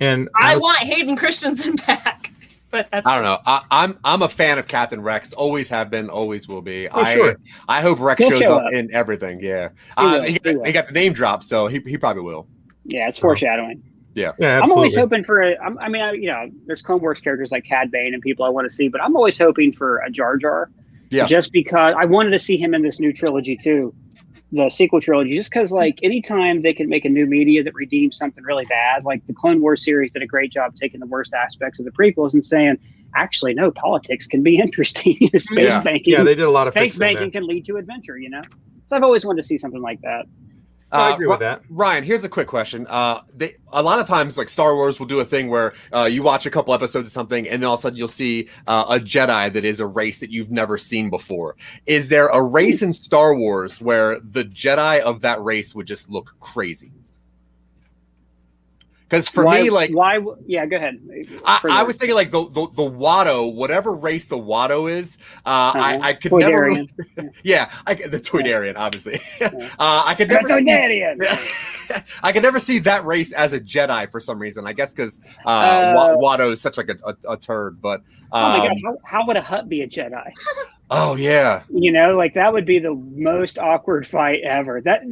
And I honestly, want Hayden Christensen back. But that's I don't know. I'm a fan of Captain Rex. Always have been. Always will be. sure. I hope Rex He'll shows show up up. in everything. Yeah. will. He He will. got the name drop, so he probably will. Yeah, it's foreshadowing. yeah, I'm always absolutely. hoping for there's Clone Wars characters like Cad Bane and people I want to see, but I'm always hoping for a Jar Jar. Yeah. Just because I wanted to see him in this new trilogy too, the sequel trilogy, just because like anytime they can make a new media that redeems something really bad, like the Clone Wars series did a great job taking the worst aspects of the prequels and saying, actually, no, politics can be interesting. Space Yeah. banking. Yeah, they did a lot of Space fixing there. banking can lead to adventure, So I've always wanted to see something like that. I agree with that. Ryan, here's a quick question. A lot of times, like Star Wars will do a thing where you watch a couple episodes of something, and then all of a sudden you'll see a Jedi that is a race that you've never seen before. Is there a race in Star Wars where the Jedi of that race would just look crazy? Because for me, like, yeah, go ahead. I was thinking like the Watto, whatever race the Watto is, I could never really, the Toydarian, obviously. I could never I could never see that race as a Jedi for some reason. I guess because Watto is such like a turd. But oh my god, how would a Hutt be a Jedi? Oh yeah, you know, like that would be the most awkward fight ever. That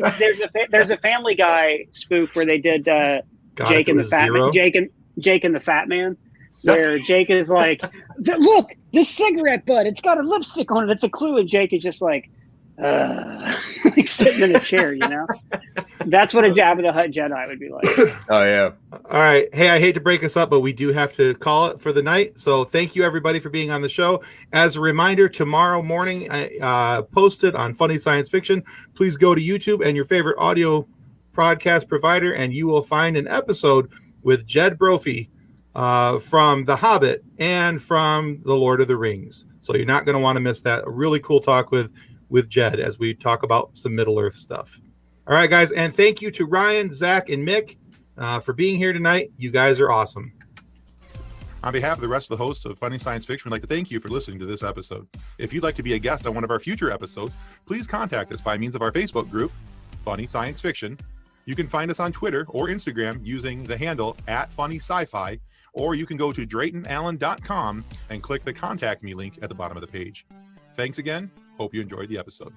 there's a Family Guy spoof where they did Jake and the Fat Man, Jake and the Fat Man, where Jake is like, look, this cigarette butt, it's got a lipstick on it, it's a clue, and Jake is just like like sitting in a chair, you know. That's what a Jabba the Hutt Jedi would be like. Oh yeah. All right. Hey, I hate to break us up, but we do have to call it for the night. So thank you everybody for being on the show. As a reminder, tomorrow morning I posted on Funny Science Fiction. Please go to YouTube and your favorite audio podcast provider, and you will find an episode with Jed Brophy from The Hobbit and from The Lord of the Rings. So you're not going to want to miss that. A really cool talk with Jed as we talk about some Middle Earth stuff. All right, guys, and thank you to Ryan, Zach, and Mick for being here tonight. You guys are awesome. On behalf of the rest of the hosts of Funny Science Fiction, we'd like to thank you for listening to this episode. If you'd like to be a guest on one of our future episodes, please contact us by means of our Facebook group, Funny Science Fiction. You can find us on Twitter or Instagram using the handle @FunnySciFi, or you can go to DraytonAllen.com and click the Contact Me link at the bottom of the page. Thanks again. Hope you enjoyed the episode.